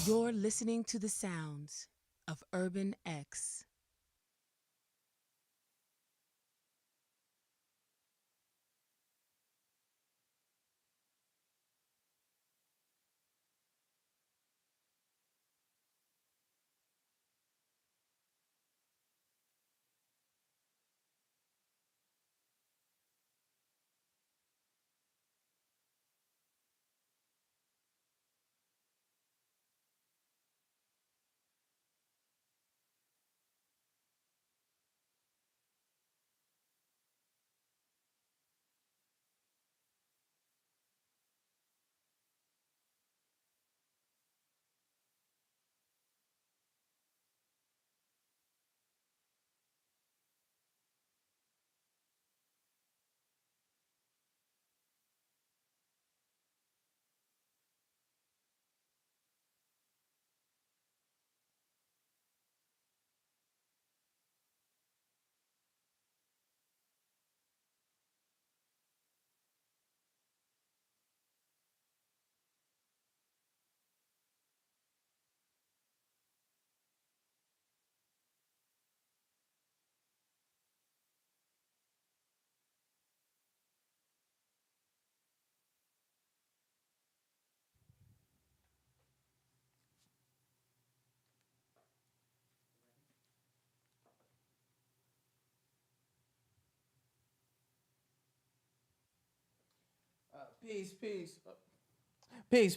You're listening to the sounds of Urban X.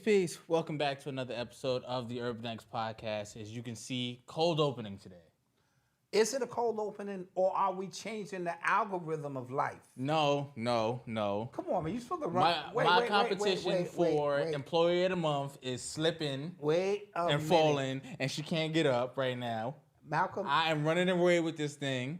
Peace. Welcome back to another episode of the Urban X podcast. As you can see, cold opening today. Is it a cold opening, or are we changing the algorithm of life? No. Come on, man. You supposed to run. My competition for Employee of the Month is slipping and falling, and she can't get up right now. Malcolm? I am running away with this thing.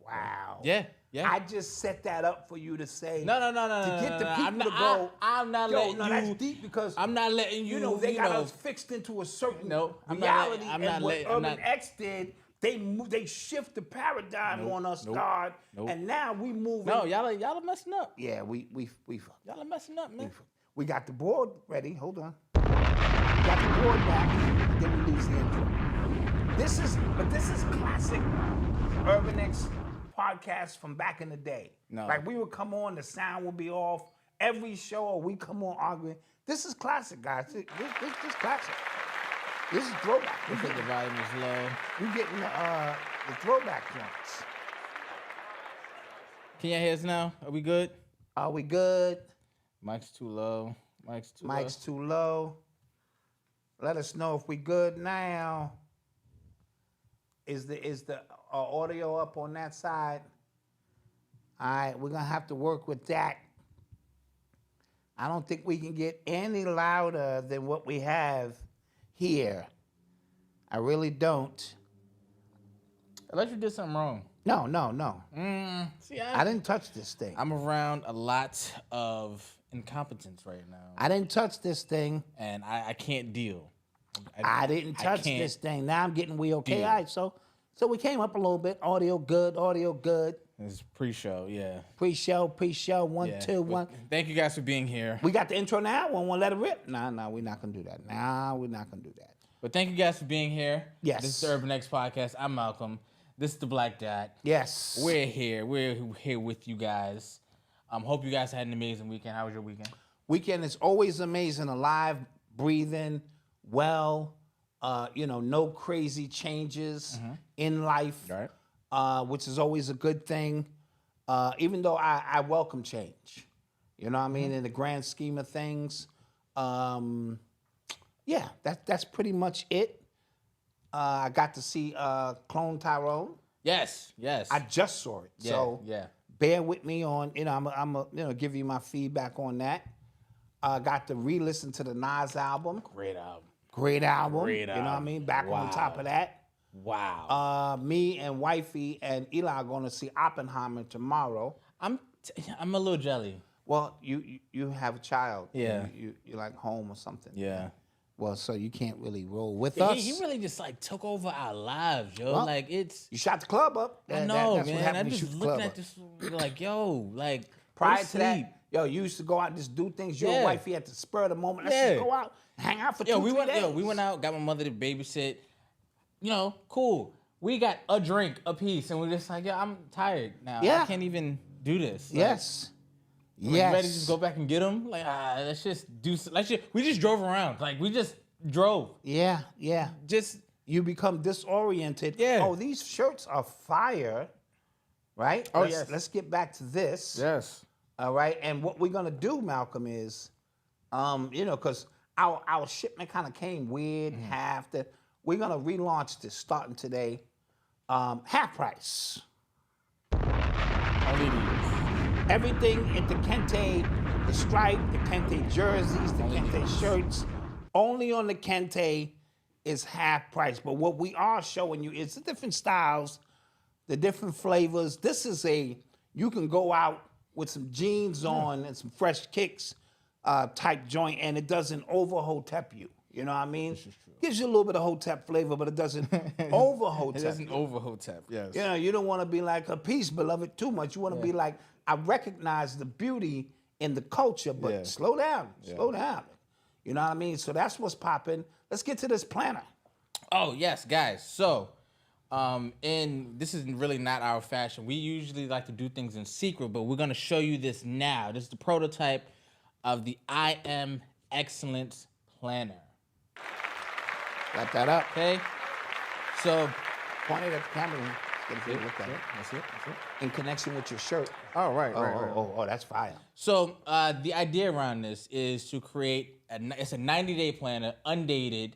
Wow. Yeah. I just set that up for you to say. No. To get the people to go. I'm not letting you. That's deep because I'm not letting you. You know they got us fixed into a certain I'm reality. not and what letting- Urban X did, they shift the paradigm on us, God. And now we moving. No, y'all are messing up. Yeah, we Y'all are messing up, man. We got the board ready. Hold on. We got the board back. Then we lose the intro. This is classic Urban X podcast from back in the day. No. Like we would come on, the sound would be off. Every show we come on arguing. This is classic, guys. This classic. This is throwback. I think the volume is low. We getting the throwback joints. Can y'all hear us now? Are we good? Are we good? Mic's too low. Mic's too low. Let us know if we good now. Is the audio up on that side? All right, we're gonna have to work with that. I don't think we can get any louder than what we have here. I really don't. Unless you did something wrong. No. See, I didn't touch this thing. I'm around a lot of incompetence right now. I didn't touch this thing. And I can't deal. I didn't touch this thing. Now I'm getting we okay. Deal. All right, so we came up a little bit. Audio good. It's pre-show, yeah. Pre-show, 1, 2, 1. Thank you guys for being here. We got the intro now. Want to let it rip? Nah, we're not gonna do that. But thank you guys for being here. Yes. This is the Urban X podcast. I'm Malcolm. This is the Black Dot. Yes. We're here with you guys. Hope you guys had an amazing weekend. How was your weekend? Weekend is always amazing. Alive, breathing, well. No crazy changes in life, Right. Which is always a good thing. Even though I welcome change, you know what I mean. In the grand scheme of things, yeah, that's pretty much it. I got to see Clone Tyrone. Yes. I just saw it, so bear with me on. I'm give you my feedback on that. Got to re-listen to the Nas album. Great album. You know what I mean? Back on top of that. Wow. Me and wifey and Eli are going to see Oppenheimer tomorrow. I'm a little jelly. Well, you have a child. Yeah. You're like home or something. Yeah. Well, so you can't really roll with us. He really just like took over our lives, yo. Well, like it's. You shot the club up. I know, that's man. What happened. I'm You just shoot the looking club at up. this like, yo, like Prior go to that, sleep. Yo, you used to go out and just do things. Your wifey at the spur of the moment. Let's just go out, hang out for 2-3 days. We went out, got my mother to babysit. Cool. We got a drink apiece, and we're just like, I'm tired now. I can't even do this. Like, yes. Ready to just go back and get them? Like, let's just do. We just drove around. Like, we just drove. Yeah. Just you become disoriented. Yeah. Oh, these shirts are fire, right? Oh, yes. Let's get back to this. Yes. All right. And what we're gonna do, Malcolm, is, because our shipment kind of came weird, half that. We're gonna relaunch this starting today, half price. Everything at the Kente, the stripe, the Kente jerseys, the Kente shirts, only on the Kente is half price. But what we are showing you is the different styles, the different flavors. This is you can go out with some jeans on and some fresh kicks type joint, and it doesn't over-hotep you. You know what I mean? Gives you a little bit of hotep flavor, but it doesn't over-hotep. It doesn't over-hotep, yes. You don't want to be like a piece, beloved, too much. You want to be like, I recognize the beauty in the culture, but slow down. You know what I mean? So that's what's popping. Let's get to this planner. Oh, yes, guys. So, this is really not our fashion. We usually like to do things in secret, but we're going to show you this now. This is the prototype of the I Am Excellence Planner. Got that up. Okay. So, point it at the camera. That's it. In connection with your shirt. Oh, right. Oh, that's fire. So, the idea around this is to create it's a 90-day planner, undated,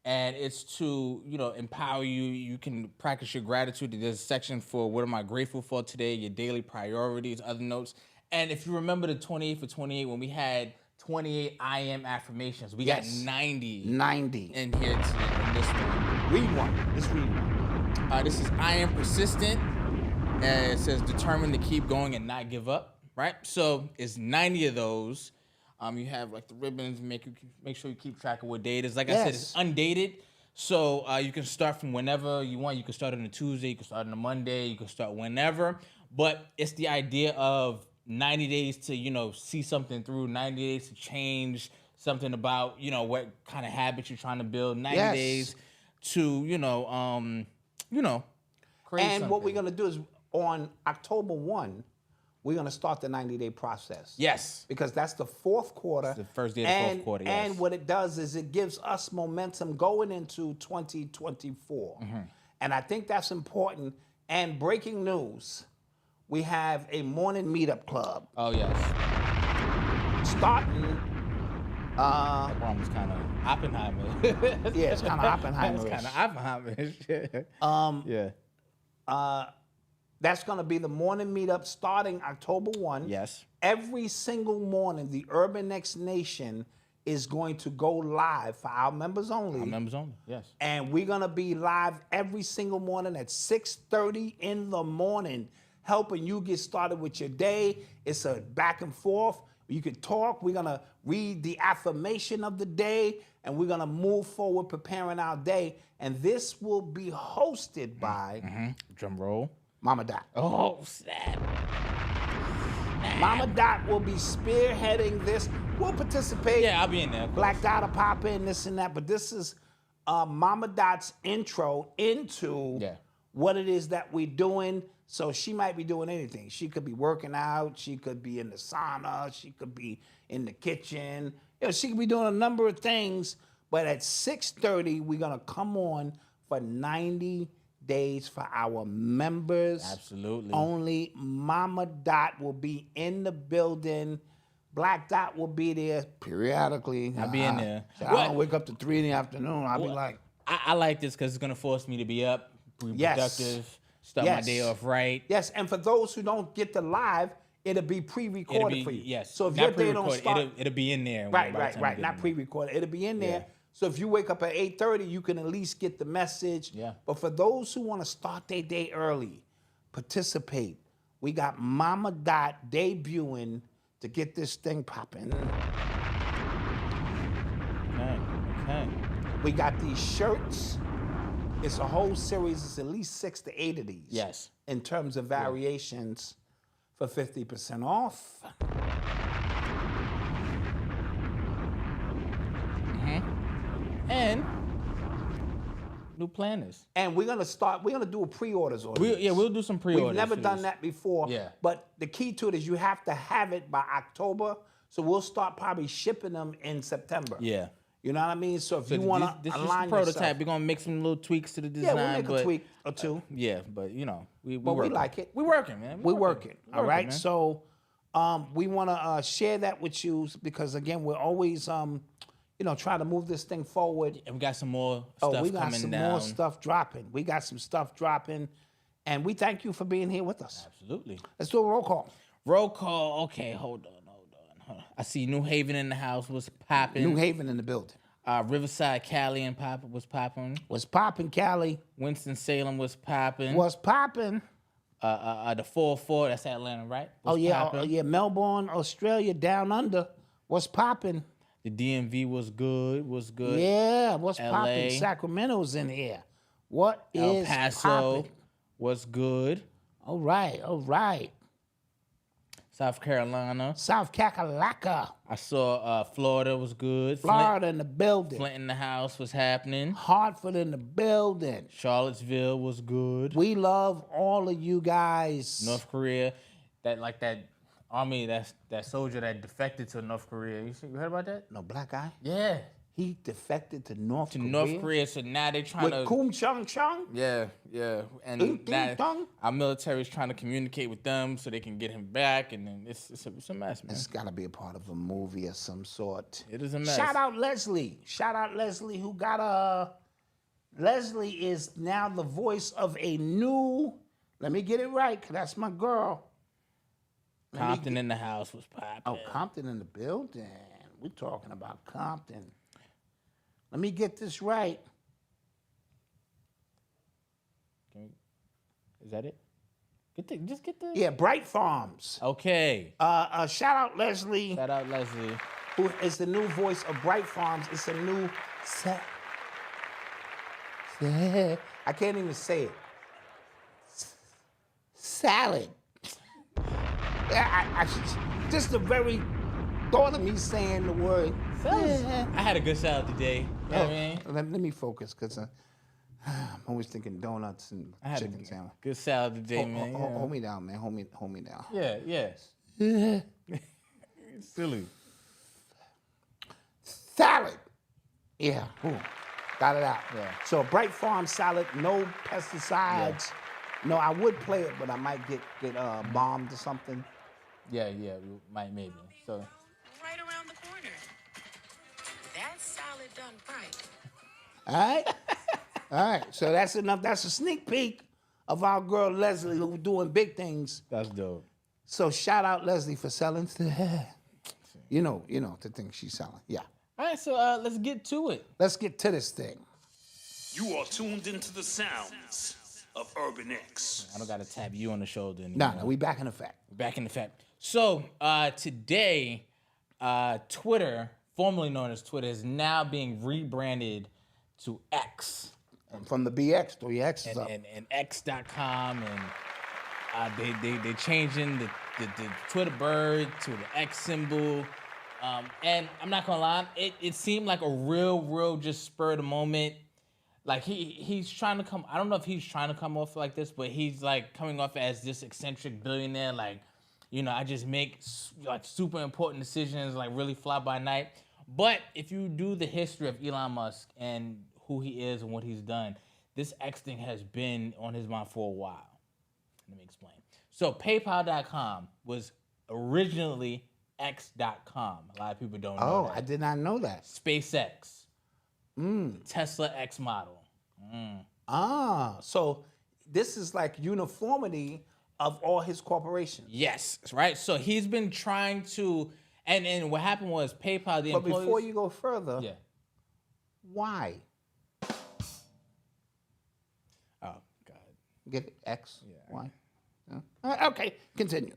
and it's to, empower you. You can practice your gratitude. There's a section for what am I grateful for today, your daily priorities, other notes. And if you remember the 28 for 28, when we had 28 I am affirmations, we got 90 in here in this one. Read one. Let's read one. This is I am persistent. And it says determined to keep going and not give up, right? So it's 90 of those. You have like the ribbons, make sure you keep track of what day it is. Like I said, it's undated. So you can start from whenever you want. You can start on a Tuesday, you can start on a Monday, you can start whenever. But it's the idea of 90 days to, see something through, 90 days to change something about, what kind of habits you're trying to build, 90 days to, create something. What we're going to do is on October 1, we're going to start the 90-day process. Yes. Because that's the fourth quarter. It's the first day of the fourth quarter, yes. And what it does is it gives us momentum going into 2024. And I think that's important. And breaking news, we have a morning meetup club. Oh, yes. Starting. That one was kind of Oppenheimer. Yeah, it's kind of Oppenheimer. It's kind of Oppenheimer. That's going to be the morning meetup starting October 1. Yes. Every single morning, the Urban X Nation is going to go live for our members only. Our members only, yes. And we're going to be live every single morning at 6:30 in the morning, helping you get started with your day. It's a back and forth. You can talk. We're going to read the affirmation of the day, and we're going to move forward preparing our day. And this will be hosted by... Drum roll. Mama Dot. Oh, snap. Mama Dot will be spearheading this. We'll participate. Yeah, I'll be in there. Black Dot will pop in, this and that. But this is Mama Dot's intro into what it is that we're doing. So she might be doing anything. She could be working out. She could be in the sauna. She could be in the kitchen. She could be doing a number of things. But at 6:30, we're going to come on for 90 days for our members. Absolutely. Only. Mama Dot will be in the building. Black Dot will be there periodically. I'll be in there. I don't wake up to 3 in the afternoon. I'll be like... I like this because it's going to force me to be up, be productive, start my day off right. Yes, and for those who don't get the live, it'll be pre-recorded for you. Yes. So if your day don't start... It'll be in there. Right. Not pre-recorded. It'll be in there. Yeah. So if you wake up at 8:30, you can at least get the message. Yeah. But for those who want to start their day early, participate. We got Mama Dot debuting to get this thing popping. Okay. We got these shirts. It's a whole series. It's at least 6 to 8 of these. Yes. In terms of variations for 50% off. new planners. And we're gonna do a pre-orders on this. We'll do some pre-orders. We've never for done this. that before. Yeah. But the key to it is you have to have it by October. So we'll start probably shipping them in September. Yeah. You know what I mean? So if you This want is to just align a prototype. yourself, We're gonna make some little tweaks to the yeah, design. we'll make but, a tweak or two. Yeah, but you know, we we like it. We're working, man. We're working. All right. man. So we want to share that with you because again, we're always try to move this thing forward. And we got some more stuff we got coming some down. more stuff dropping. We got some stuff dropping, and we thank you for being here with us. Absolutely. Let's do a roll call. Roll call. Okay, hold on. I see New Haven in the house was popping. New Haven in the building. Riverside, Cali and was popping. Was popping, Cali. Winston-Salem was popping. Was popping. The 4-4, that's Atlanta, right? Was Yeah. Melbourne, Australia, down under. Was popping. The DMV was good. Yeah, what's LA. popping? Sacramento's in here. What El is Paso popping? was good. All right. South Carolina. South Kakalaka. I saw Florida was good. Florida in the building. Flint in the house was happening. Hartford in the building. Charlottesville was good. We love all of you guys. North Korea, that army, that soldier that defected to North Korea. You heard about that? No, black guy? Yeah. He defected to North Korea. North Korea, so now they trying With to. Kum Chung Chung? Yeah. And Ding, now dong. our military is trying to communicate with them so they can get him back, and then it's a mess, man. It's got to be a part of a movie of some sort. It is a mess. Shout out Leslie. Who got a... Leslie is now the voice of a new... Let me get it right, because that's my girl. Compton in the house was popping. Oh, Compton in the building. We're talking about Compton. Let me get this right. Is that it? Just get the. Yeah, Bright Farms. Okay. Shout out Leslie, Shout out Leslie. who is the new voice of Bright Farms. It's a new I can't even say it. Salad. Just the very thought of me saying the word. I had a good salad today. You know what I mean? Let me focus, because I'm always thinking donuts and I had chicken a sandwich. good salad today, man. Hold me down, man. Hold me down. Yeah. Silly. Salad. Yeah. Ooh. Got it out. Yeah. So Bright Farm salad, no pesticides. No, I would play it, but I might get bombed or something. Yeah, we might maybe. So Right around the corner. That's salad done right. All right. So that's enough. That's a sneak peek of our girl Leslie, who's doing big things. that's dope. So shout out Leslie for selling. You know the thing she's selling. Yeah. All right, so let's get to it. Let's get to this thing. You are tuned into the sounds of Urban X. I don't gotta tap you on the shoulder anymore. No, we back in effect. Back in effect. So today, Twitter, formerly known as Twitter, is now being rebranded to X. From the BX, 3X is up. And X.com, and they changing the Twitter bird to the X symbol. And I'm not gonna lie, it seemed like a real just spur of the moment. Like he's trying to come. I don't know if he's trying to come off like this, but he's like coming off as this eccentric billionaire. Like, I just make like super important decisions, like really fly by night. But if you do the history of Elon Musk and who he is and what he's done, this X thing has been on his mind for a while. Let me explain. So PayPal.com was originally X.com. A lot of people don't know Oh, that. I did not know that. SpaceX. Tesla X model. So this is like uniformity of all his corporations. Yes, right. So he's been trying to, and what happened was PayPal, the But employees. before you go further, Yeah. why? Oh God. Get it? X? Yeah. Why? No? Okay, continue.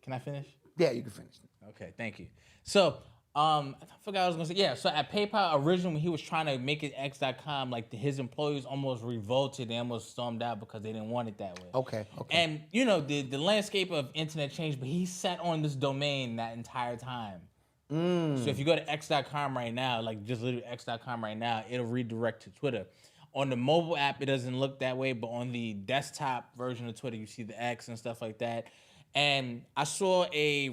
Can I finish? Yeah, you can finish. Okay, thank you. So, I forgot what I was gonna say. Yeah, so at PayPal, originally when he was trying to make it X.com, like his employees almost revolted. They almost stormed out because they didn't want it that way. Okay. And the landscape of internet changed, but he sat on this domain that entire time. So if you go to x.com right now, like just literally x.com right now, it'll redirect to Twitter. On the mobile app, it doesn't look that way, but on the desktop version of Twitter, you see the X and stuff like that. And I saw a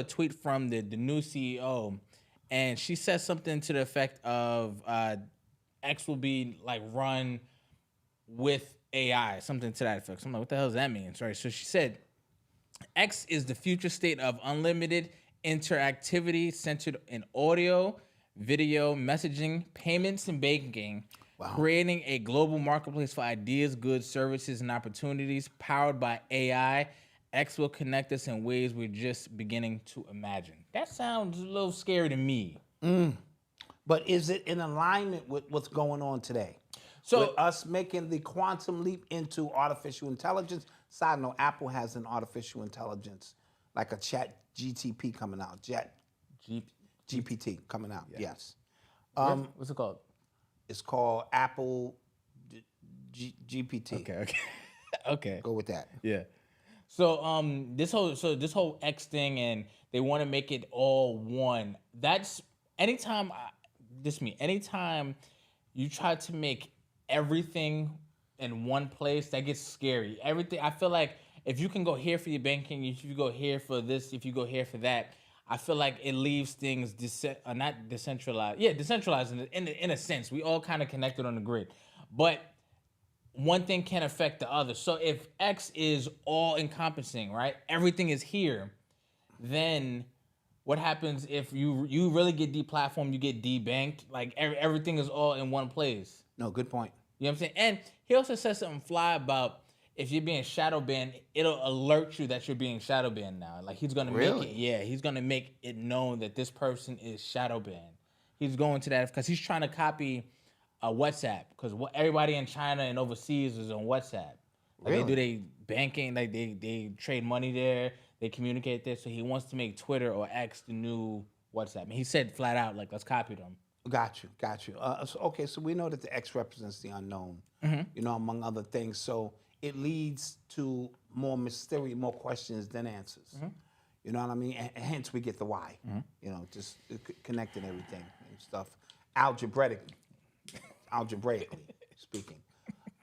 tweet from the new CEO, and she said something to the effect of X will be like run with AI, something to that effect. So I'm like, what the hell does that mean? Sorry. So she said, X is the future state of unlimited interactivity centered in audio, video, messaging, payments, and banking, creating a global marketplace for ideas, goods, services, and opportunities powered by AI. X will connect us in ways we're just beginning to imagine. That sounds a little scary to me. But is it in alignment with what's going on today? So with us making the quantum leap into artificial intelligence. Side note, Apple has an artificial intelligence, like a chat GTP coming out. GPT coming out, yes. What's it called? It's called Apple GPT. Okay. Okay. Go with that. Yeah. So this whole X thing, and they want to make it all one. That's anytime you try to make everything in one place, that gets scary. Everything, I feel like if you can go here for your banking, if you go here for this, if you go here for that, I feel like it leaves things not decentralized. Yeah, decentralized in a sense. We all kind of connected on the grid, but one thing can affect the other. So if X is all encompassing, right? Everything is here. Then what happens if you really get deplatformed? You get debanked. Like everything is all in one place. No, good point. You know what I'm saying? And he also said something fly about if you're being shadow banned, it'll alert you that you're being shadow banned now. Like he's gonna make it, he's gonna make it known that this person is shadow banned. He's going to that because he's trying to copy WhatsApp, because everybody in China and overseas is on WhatsApp. Like they do their banking, like they trade money there, they communicate there. So he wants to make Twitter or X the new WhatsApp. And he said flat out, like, let's copy them. Got you. Okay, so we know that the X represents the unknown, you know, among other things. So it leads to more mystery, more questions than answers. You know what I mean? And hence we get the why. You know, just connecting everything and stuff, algebraically speaking.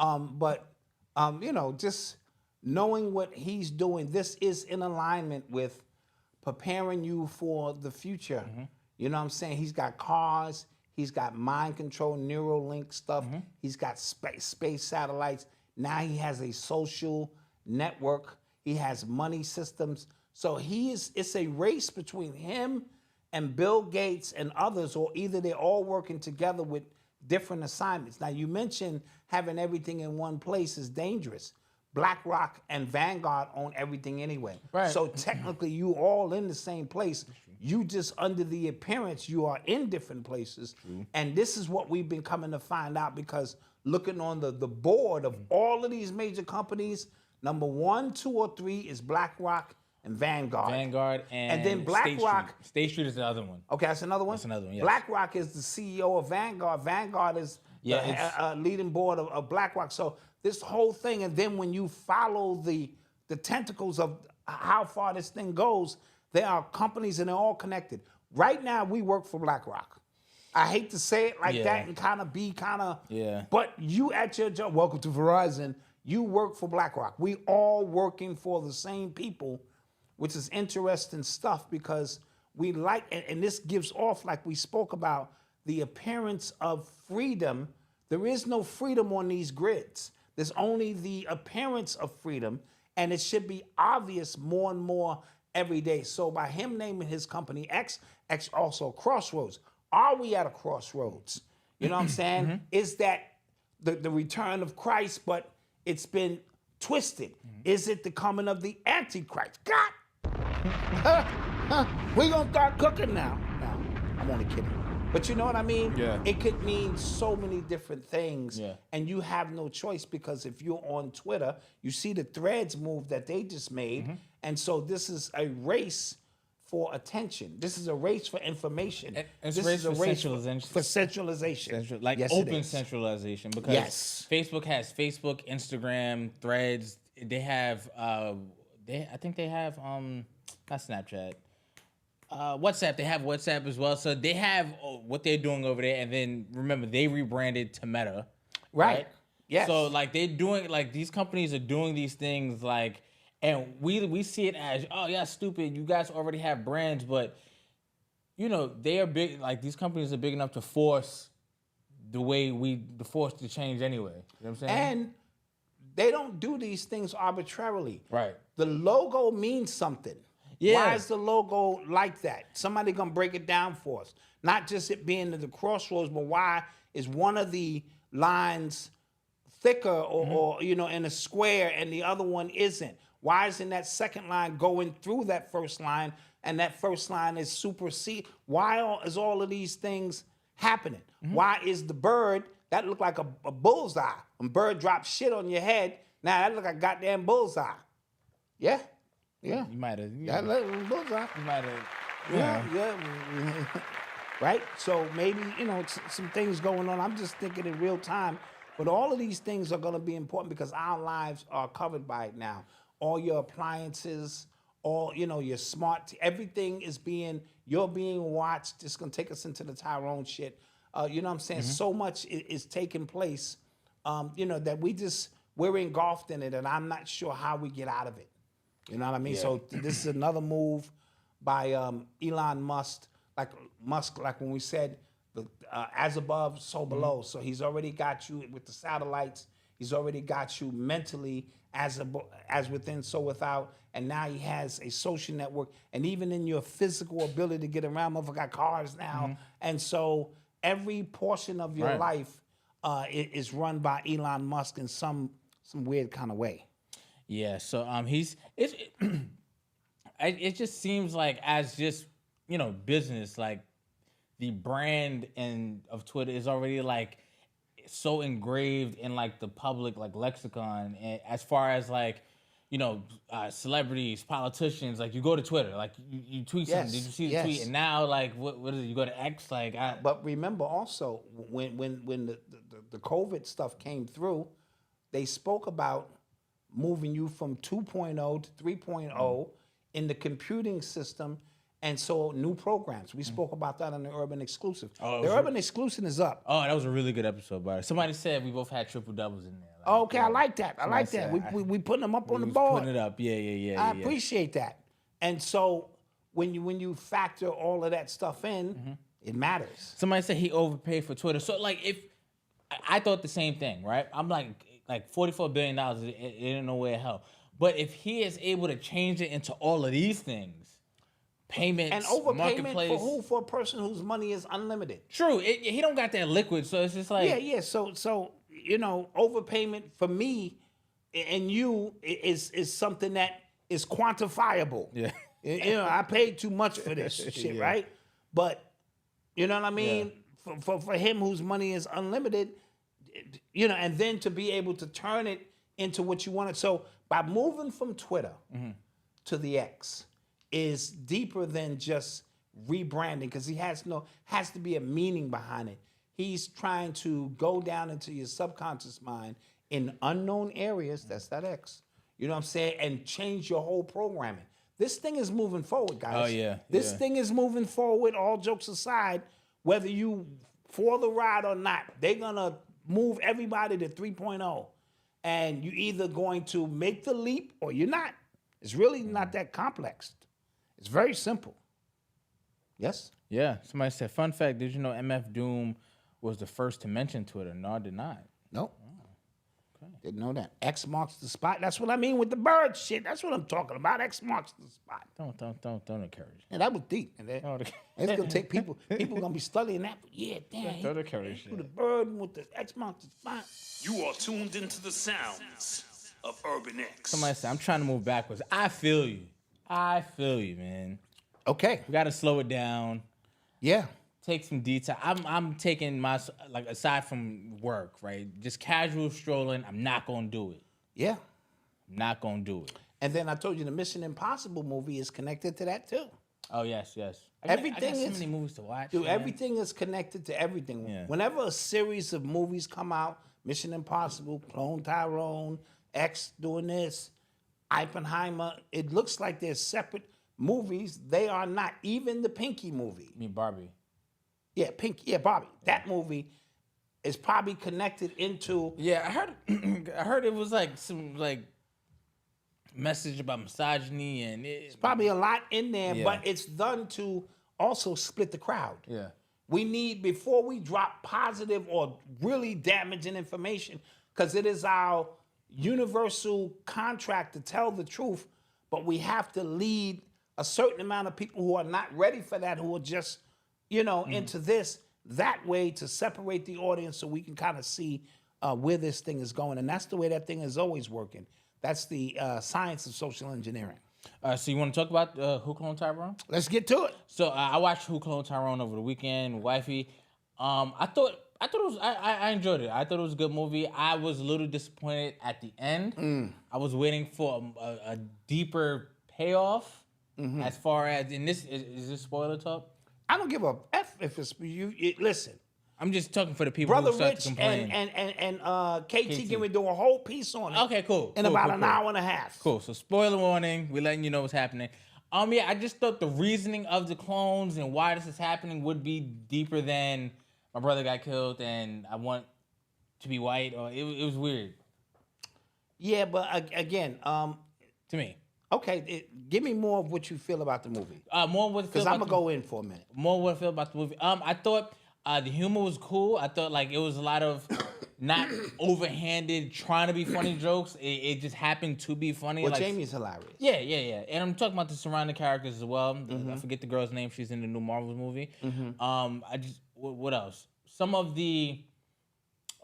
You know, just knowing what he's doing, this is in alignment with preparing you for the future. You know what I'm saying? He's got cars, he's got mind control, Neuralink stuff, he's got space satellites. Now he has a social network, he has money systems. So it's a race between him and Bill Gates and others, or either they're all working together with different assignments. Now you mentioned having everything in one place is dangerous. BlackRock and Vanguard own everything anyway. Right. So technically you all in the same place. You just under the appearance you are in different places. And this is what we've been coming to find out, because looking on the board of all of these major companies, number 1, 2, or 3 is BlackRock and Vanguard. And then BlackRock. State Street is the other one. Okay, that's another one? That's another one, yes. BlackRock is the CEO of Vanguard. Vanguard is the leading board of BlackRock. So this whole thing, and then when you follow the tentacles of how far this thing goes, there are companies and they're all connected. Right now, we work for BlackRock. I hate to say it like that and but you at your job, welcome to Verizon, you work for BlackRock. We all working for the same people, which is interesting stuff, because we like, and this gives off, like we spoke about, the appearance of freedom. There is no freedom on these grids. There's only the appearance of freedom, and it should be obvious more and more every day. So by him naming his company X also Crossroads. Are we at a crossroads? You know what I'm saying? Is that the return of Christ, but it's been twisted? Is it the coming of the Antichrist? God! We gonna start cooking now. No, I'm only kidding. But you know what I mean? Yeah. It could mean so many different things. Yeah. And you have no choice, because if you're on Twitter, you see the Threads move that they just made. And so this is a race for attention. This is a race for information. It's this race is a for race centralization. for centralization. Like Yes, it open is. centralization, because Facebook has Facebook, Instagram, Threads. They have I think they have not Snapchat. WhatsApp. They have WhatsApp as well. So they have what they're doing over there, and then remember they rebranded to Meta. Right. Yes. So like they're doing these companies are doing these things and we see it as, oh yeah, stupid. You guys already have brands, but they are big. Like these companies are big enough to force the force to change anyway. You know what I'm saying? And they don't do these things arbitrarily. Right. The logo means something. Yeah. Why is the logo like that? Somebody gonna break it down for us. Not just it being at the crossroads, but why is one of the lines thicker or in a square and the other one isn't? Why isn't that second line going through that first line and that first line is supersede? Why is all of these things happening? Why is the bird that look like a bullseye? When bird drops shit on your head, now that look like a goddamn bullseye. Yeah? Yeah. You might have. That look like a bullseye. You might have. Yeah. Right? So maybe, some things going on. I'm just thinking in real time. But all of these things are going to be important because our lives are covered by it now. All your appliances, all, your everything is you're being watched. It's going to take us into the Tyrone shit. You know what I'm saying? So much is taking place, that we're engulfed in it, and I'm not sure how we get out of it. You know what I mean? Yeah. So this is another move by Elon Musk, like when we said, as above, so below. So he's already got you with the satellites. He's already got you mentally as within, so without. And now he has a social network. And even in your physical ability to get around, motherfucker got cars now. And so every portion of your life is run by Elon Musk in some weird kind of way. Yeah. So it just seems like as just business, like the brand of Twitter is already so engraved in the public lexicon, and as far as celebrities, politicians, you go to Twitter, you tweet something. Did you see the tweet? And now what is it? You go to X, But remember also when the COVID stuff came through, they spoke about moving you from 2.0 to 3.0 in the computing system. And so new programs. We spoke about that on the Urban Exclusive. The Urban Exclusive is up. Oh, that was a really good episode, by somebody said we both had triple doubles in there. Okay, I like that. I like that. We putting them up on the board. Putting it up, yeah. I appreciate that. And so when you factor all of that stuff in, it matters. Somebody said he overpaid for Twitter. So if I thought the same thing, right? I'm like $44 billion, it ain't nowhere to hell. But if he is able to change it into all of these things, payments, and overpayment marketplace. for who? For a person whose money is unlimited. True. He don't got that liquid, so it's just Yeah. So overpayment for me and you is something that is quantifiable. Yeah. I paid too much for this shit, right? But you know what I mean? Yeah. For him whose money is unlimited, and then to be able to turn it into what you wanted. So by moving from Twitter to the X is deeper than just rebranding, because he has to be a meaning behind it. He's trying to go down into your subconscious mind in unknown areas, that's that X, you know what I'm saying, and change your whole programming. This thing is moving forward, guys. Oh, yeah. This thing is moving forward, all jokes aside, whether you for the ride or not, they're going to move everybody to 3.0. And you're either going to make the leap or you're not. It's really not that complex. It's very simple. Yes? Yeah. Somebody said, fun fact, did you know MF Doom was the first to mention Twitter? No, I did not. Nope. Okay. Didn't know that. X marks the spot. That's what I mean with the bird shit. That's what I'm talking about. X marks the spot. Don't encourage. Yeah, that was deep. And it's gonna take people. People gonna be studying that. Yeah, damn. Don't encourage shit. With the bird with the X marks the spot. You are tuned into the sounds of Urban X. Somebody said, I'm trying to move backwards. I feel you, man. Okay. We got to slow it down. Yeah. Take some detail. I'm taking my, aside from work, right? Just casual strolling. I'm not going to do it. Yeah. I'm not going to do it. And then I told you the Mission Impossible movie is connected to that too. Oh, yes. Everything I got so many movies to watch. Dude, man. everything is connected to everything. Yeah. Whenever a series of movies come out, Mission Impossible, Clone Tyrone, X doing this, Oppenheimer, it looks like they're separate, movies, they are not. Even the Pinky movie. I mean Barbie. Yeah, Pinky. Yeah, Barbie. That movie is probably connected into. Yeah, I heard. I heard it was like some like message about misogyny and It's probably a lot in there, Yeah. but it's done to also split the crowd. Yeah. We need, before we drop positive or really damaging information, because it is our universal contract to tell the truth, but we have to lead a certain amount of people who are not ready for that, who are just, into this, that way to separate the audience so we can kind of see where this thing is going. And that's the way that thing is always working. That's the science of social engineering. So you want to talk about Who Cloned Tyrone? Let's get to it. So I watched Who Cloned Tyrone over the weekend, wifey. I thought it was. I enjoyed it. I thought it was a good movie. I was a little disappointed at the end. I was waiting for a deeper payoff. As far as in this is this spoiler talk? I don't give a F if it's you. Listen, I'm just talking for the people Brother who start Rich to complain. and KT can we do a whole piece on it. Okay, cool. In Cool, about cool, an cool. hour and a half. Cool. So spoiler warning. We're letting you know what's happening. Yeah, I just thought the reasoning of the clones and why this is happening would be deeper than my brother got killed and I want to be white. Or it was weird Yeah, but again, to me. okay, give me more of what you feel about the movie. More what Because I'm gonna go in for a minute. More what I feel about the movie. I thought the humor was cool. I thought like it was a lot of not overhanded trying to be funny jokes. It just happened to be funny. Well, like, Jamie's hilarious. Yeah. And I'm talking about the surrounding characters as well. I forget the girl's name. She's in the new Marvel movie. What else? Some of the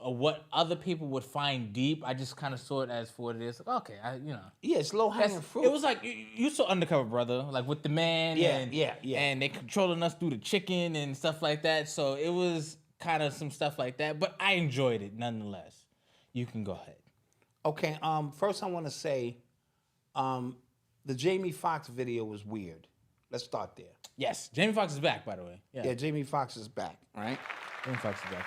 what other people would find deep, I just kind of saw it as for what it is. Okay, Yeah, it's low hanging fruit. it was like you saw Undercover Brother, like with the man. Yeah, and, yeah. And they controlling us through the chicken and stuff like that. So it was kind of some stuff like that, but I enjoyed it nonetheless. You can go ahead. Okay, first I want to say, the Jamie Foxx video was weird. Let's start there. Yes, Jamie Foxx is back, by the way. Yeah, Jamie Foxx is back, right? Jamie Foxx is back.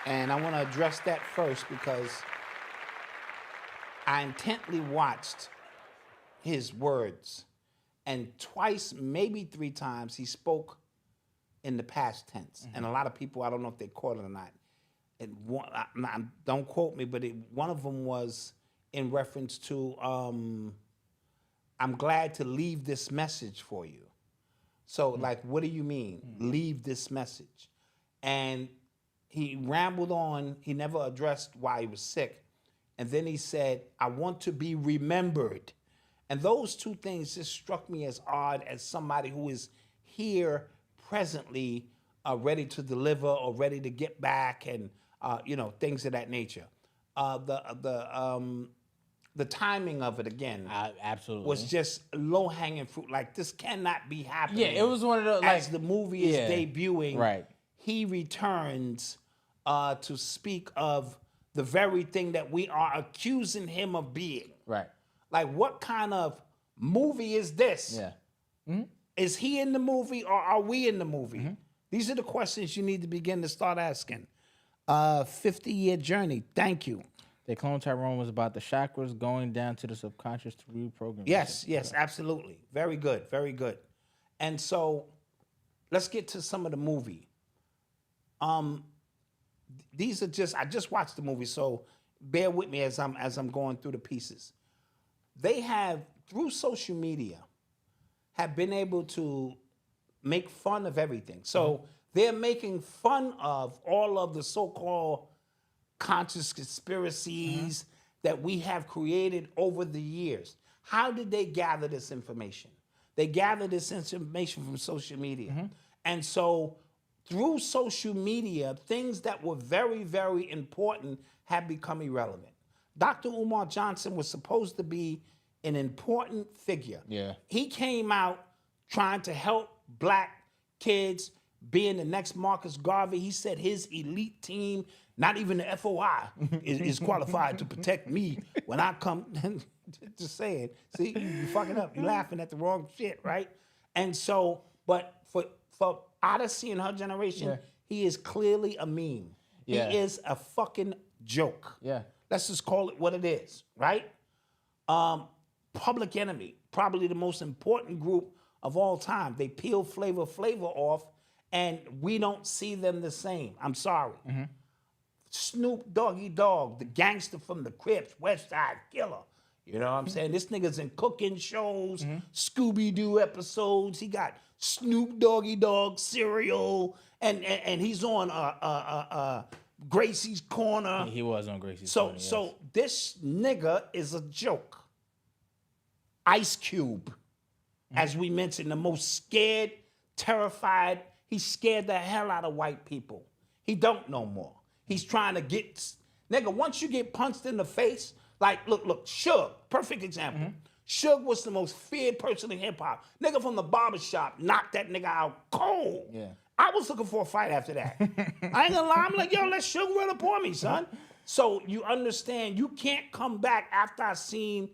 And I want to address that first because I intently watched his words, and twice, maybe 3 times, he spoke in the past tense. And a lot of people, I don't know if they caught it or not. Don't quote me, but one of them was in reference to, I'm glad to leave this message for you. So, like, what do you mean, leave this message? And he rambled on. He never addressed why he was sick. And then he said, I want to be remembered. And those two things just struck me as odd as somebody who is here presently, ready to deliver or ready to get back and, things of that nature. The timing of it, again, Absolutely. was just low-hanging fruit. Like, this cannot be happening. Yeah, it was one of those, As like, the movie is debuting, right. He returns to speak of the very thing that we are accusing him of being. Right. Like, what kind of movie is this? Yeah. Is he in the movie or are we in the movie? These are the questions you need to begin to start asking. 50-year journey. Thank you. They cloned Tyrone was about the chakras going down to the subconscious to reprogram. Yes, absolutely. Very good, very good. And so, let's get to some of the movie. These are I just watched the movie, so bear with me as I'm going through the pieces. They have, through social media, have been able to make fun of everything. So they're making fun of all of the so-called conscious conspiracies that we have created over the years. How did they gather this information? They gathered this information from social media. And so through social media, things that were very, very important have become irrelevant. Dr. Umar Johnson was supposed to be an important figure. Yeah. He came out trying to help black kids, being the next Marcus Garvey. He said his elite team, not even the FOI, is qualified to protect me when I come. Just saying. See, you fucking up. You laughing at the wrong shit, right? And so, but for Odyssey and her generation, he is clearly a meme. Yeah. He is a fucking joke. Yeah. Let's just call it what it is, right? Public Enemy. probably the most important group of all time. They peel Flavor off, and we don't see them the same. I'm sorry. Snoop Doggy Dogg, the gangster from the Crips, West Side Killer. You know what I'm saying? This nigga's in cooking shows, Scooby-Doo episodes. He got Snoop Doggy Dogg cereal, and he's on Gracie's Corner. He was on Gracie's Corner. Yes. So this nigga is a joke. Ice Cube, as we mentioned, the most scared, terrified. He scared the hell out of white people. He don't no more. He's trying to get, nigga, once you get punched in the face, like, look, Suge, perfect example. Suge was the most feared person in hip hop. Nigga from the barbershop knocked that nigga out cold. Yeah. I was looking for a fight after that. I ain't gonna lie, I'm like, yo, let Suge run up on me, son. So you understand, you can't come back after I seen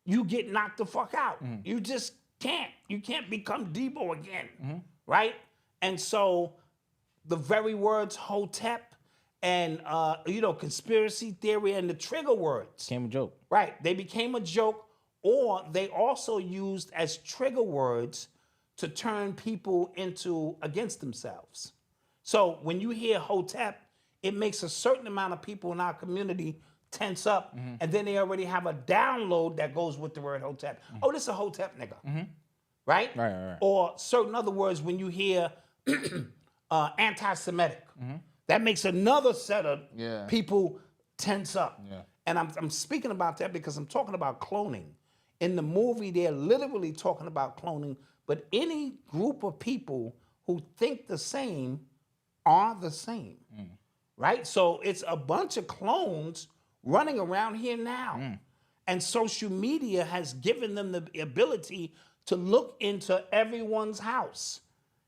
you get knocked the fuck out. You just can't. You can't become Debo again, right? And so the very words Hotep and, conspiracy theory and the trigger words. Became a joke. Right. They became a joke, or they also used as trigger words to turn people against themselves. So when you hear Hotep, it makes a certain amount of people in our community tense up, and then they already have a download that goes with the word Hotep. Oh, this is a Hotep nigga. Right? Right. Or certain other words when you hear anti-Semitic. That makes another set of people tense up. Yeah. And I'm speaking about that because I'm talking about cloning. In the movie, they're literally talking about cloning, but any group of people who think the same are the same. Right? So it's a bunch of clones running around here now. And social media has given them the ability to look into everyone's house.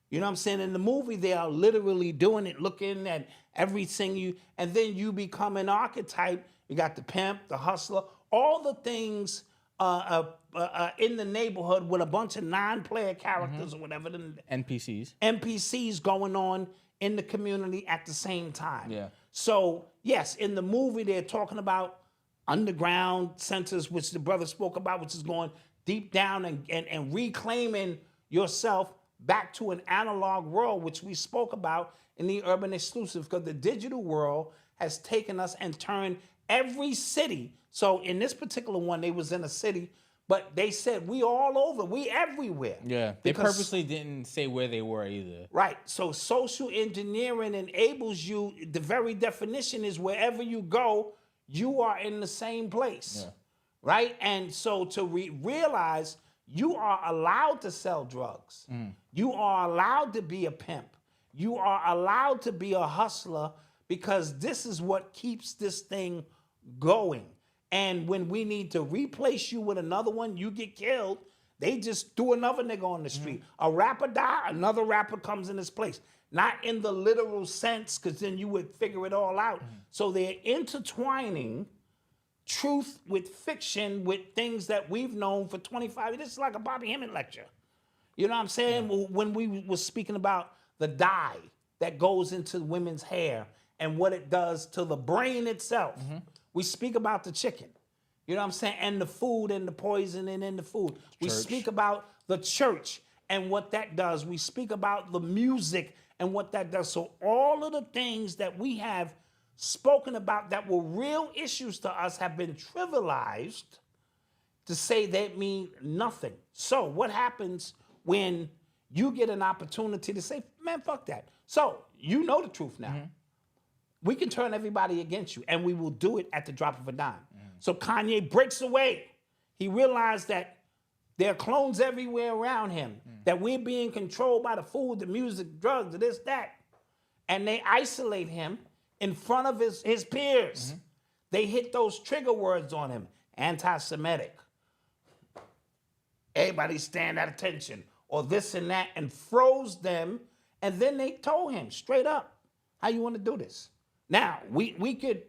You know what I'm saying? In the movie, they are literally doing it, looking at everything and then you become an archetype. You got the pimp, the hustler, all the things in the neighborhood with a bunch of non-player characters or whatever. NPCs going on in the community at the same time. Yeah. So, yes, in the movie, they're talking about underground centers, which the brother spoke about, which is going deep down and reclaiming yourself back to an analog world, which we spoke about in the Urban Exclusive, because the digital world has taken us and turned every city. So in this particular one, they was in a city, but they said, we all over, we everywhere. Yeah, they purposely didn't say where they were either. Right, so social engineering enables you, the very definition is wherever you go, you are in the same place, right? And so to realize you are allowed to sell drugs. You are allowed to be a pimp. You are allowed to be a hustler, because this is what keeps this thing going. And when we need to replace you with another one, you get killed, they just threw another nigga on the street. A rapper die, another rapper comes in his place. Not in the literal sense, because then you would figure it all out. So they're intertwining truth with fiction, with things that we've known for 25 years. This is like a Bobby Hemmett lecture. You know what I'm saying? When we were speaking about the dye that goes into women's hair and what it does to the brain itself. We speak about the chicken. You know what I'm saying? And the food and the poisoning in the food. We speak about the church and what that does. We speak about the music and what that does. So all of the things that we have spoken about that were real issues to us have been trivialized to say they mean nothing. So what happens when you get an opportunity to say, man, fuck that. So you know the truth now. We can turn everybody against you, and we will do it at the drop of a dime. So Kanye breaks away. He realized that there are clones everywhere around him, that we're being controlled by the food, the music, drugs, this, that. And they isolate him in front of his peers. They hit those trigger words on him. Anti-Semitic. Everybody stand at attention. Or this and that, and froze them. And then they told him straight up, how you want to do this? Now, we could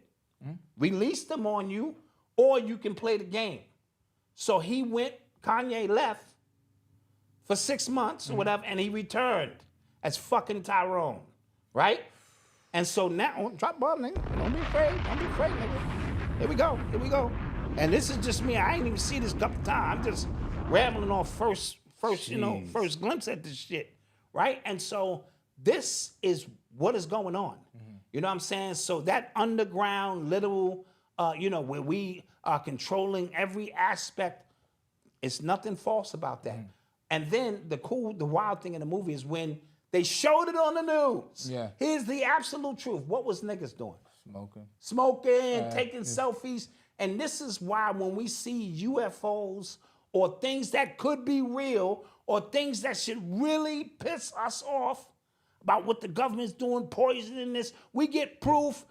release them on you, or you can play the game. So Kanye left for 6 months or whatever, and he returned as fucking Tyrone, right? And so now, drop bomb, nigga. Don't be afraid, nigga. Here we go. And this is just me. I ain't even see this couple times. I'm just rambling off first first glimpse at this shit, right? And so this is what is going on. You know what I'm saying? So that underground little, where we are controlling every aspect, it's nothing false about that. And then the wild thing in the movie is when they showed it on the news. Yeah. Here's the absolute truth. What was niggas doing? Smoking. Taking selfies. And this is why when we see UFOs or things that could be real or things that should really piss us off about what the government's doing, poisoning this, we get proof,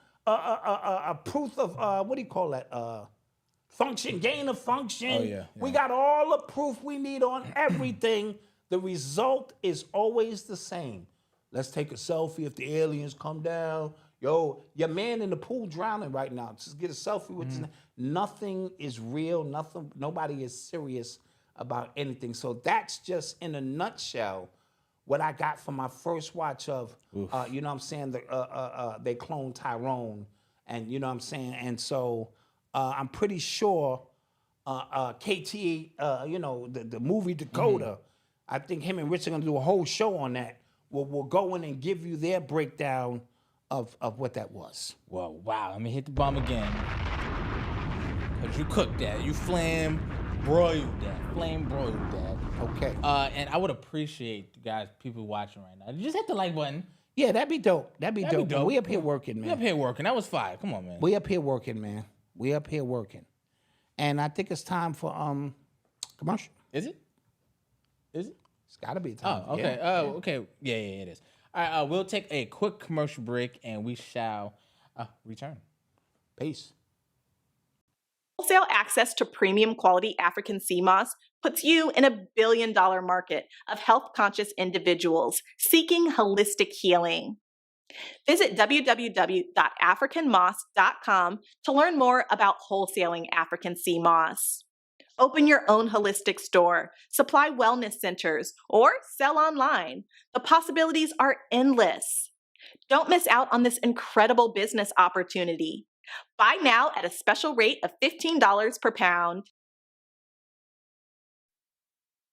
proof of, what do you call that? Gain of function. Oh, yeah. We got all the proof we need on everything. The result is always the same. Let's take a selfie if the aliens come down. Yo, your man in the pool drowning right now. Just get a selfie with his. Nothing is real. Nobody is serious about anything. So that's just in a nutshell what I got from my first watch of, you know what I'm saying, they cloned Tyrone. And you know what I'm saying? And so I'm pretty sure KT, the movie Dakota, I think him and Rich are gonna do a whole show on that. We'll go in and give you their breakdown of what that was. Well, wow. Let me hit the bomb again. Cause you cooked that. You flame broiled that. Okay. And I would appreciate you guys, people watching right now. Just hit the like button. Yeah, that'd be dope. That'd be dope. We up here working, man. We up here working. That was fire. Come on, man. We up here working, man. We up here working. And I think it's time for commercial. Is it? It's gotta be time. Oh, okay. Okay. Yeah, it is. All right, we'll take a quick commercial break and we shall return. Peace. Wholesale access to premium quality African sea moss puts you in a billion-dollar market of health-conscious individuals seeking holistic healing. Visit www.africanmoss.com to learn more about wholesaling African sea moss. Open your own holistic store, supply wellness centers, or sell online. The possibilities are endless. Don't miss out on this incredible business opportunity. Buy now at a special rate of $15 per pound.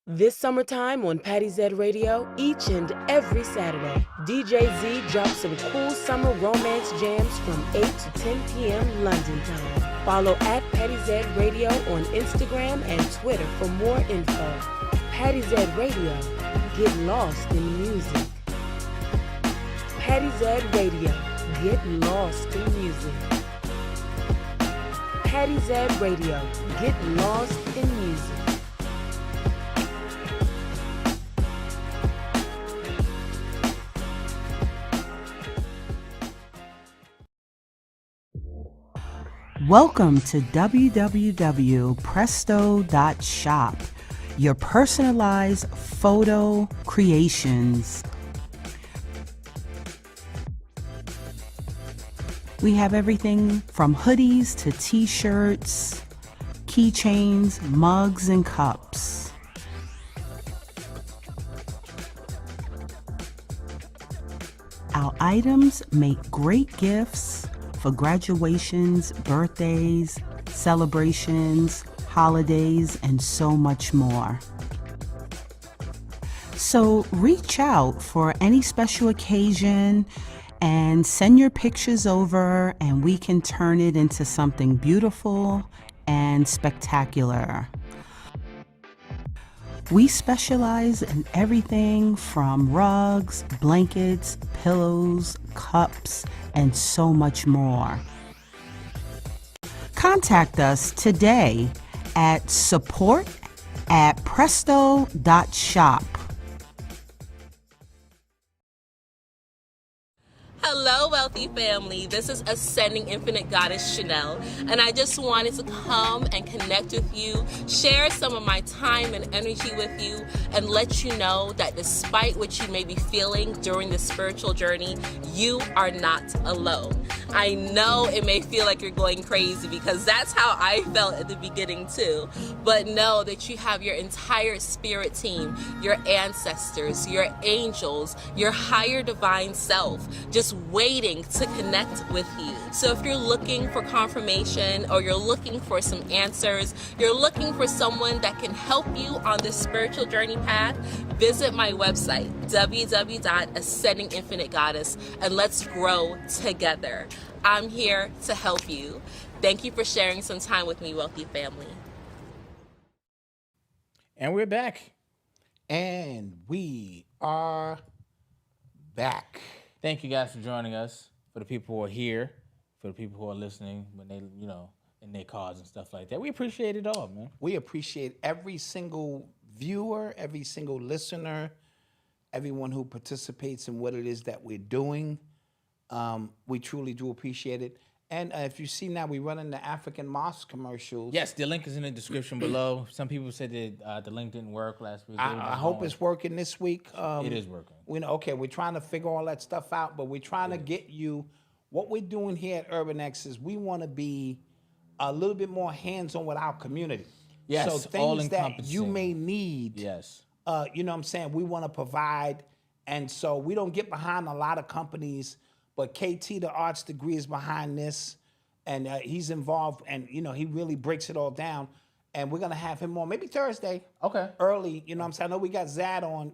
This summertime on Patty Z Radio, each and every Saturday, DJ Z drops some cool summer romance jams from 8 to 10 p.m. London time. Follow at Patty Z Radio on Instagram and Twitter for more info. Patty Z Radio, get lost in music. Patty Z Radio, get lost in music. Patty Z Radio, get lost in music. Welcome to www.presto.shop, your personalized photo creations. We have everything from hoodies to t-shirts, keychains, mugs, and cups. Our items make great gifts for graduations, birthdays, celebrations, holidays, and so much more. So reach out for any special occasion and send your pictures over and we can turn it into something beautiful and spectacular. We specialize in everything from rugs, blankets, pillows, cups, and so much more. Contact us today at support@presto.shop. Hello, wealthy family. This is Ascending Infinite Goddess Chanel, and I just wanted to come and connect with you, share some of my time and energy with you, and let you know that despite what you may be feeling during this spiritual journey, you are not alone. I know it may feel like you're going crazy because that's how I felt at the beginning too, but know that you have your entire spirit team, your ancestors, your angels, your higher divine self, just waiting to connect with you. So if you're looking for confirmation or you're looking for some answers, you're looking for someone that can help you on this spiritual journey path, visit my website, www.ascendinginfinitegoddess, and let's grow together. I'm here to help you. Thank you for sharing some time with me, wealthy family. And we're back. And we are back. Thank you guys for joining us. For the people who are here, for the people who are listening when they, in their cars and stuff like that. We appreciate it all, man. We appreciate every single viewer, every single listener, everyone who participates in what it is that we're doing. We truly do appreciate it. And if you see now, we're running the African Mosque commercials. Yes, the link is in the description below. Some people said that the link didn't work last week. I hope it's working this week. It is working. We're trying to figure all that stuff out, but we're trying to get you. What we're doing here at Urban X is we want to be a little bit more hands-on with our community. Yes, so things that you all-encompassing. may need. Yes. You know what I'm saying? We want to provide. And so we don't get behind a lot of companies, but KT, the arts degree, is behind this. And he's involved, and, he really breaks it all down. And we're going to have him on maybe Thursday. Okay. Early, you know what I'm saying? I know we got Zad on,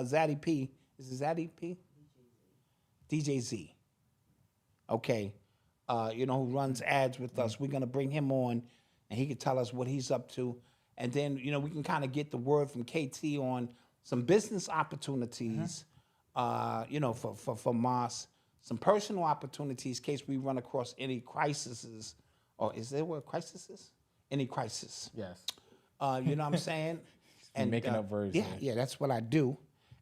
Zaddy P. Is it Zaddy P? DJ Z. Okay. Who runs ads with us. We're going to bring him on, and he can tell us what he's up to. And then, we can kind of get the word from KT on some business opportunities, for Moss, some personal opportunities in case we run across any crises. Or is there a word, crises? Any crisis. Yes. You know what I'm saying? And making up words. Yeah, that's what I do.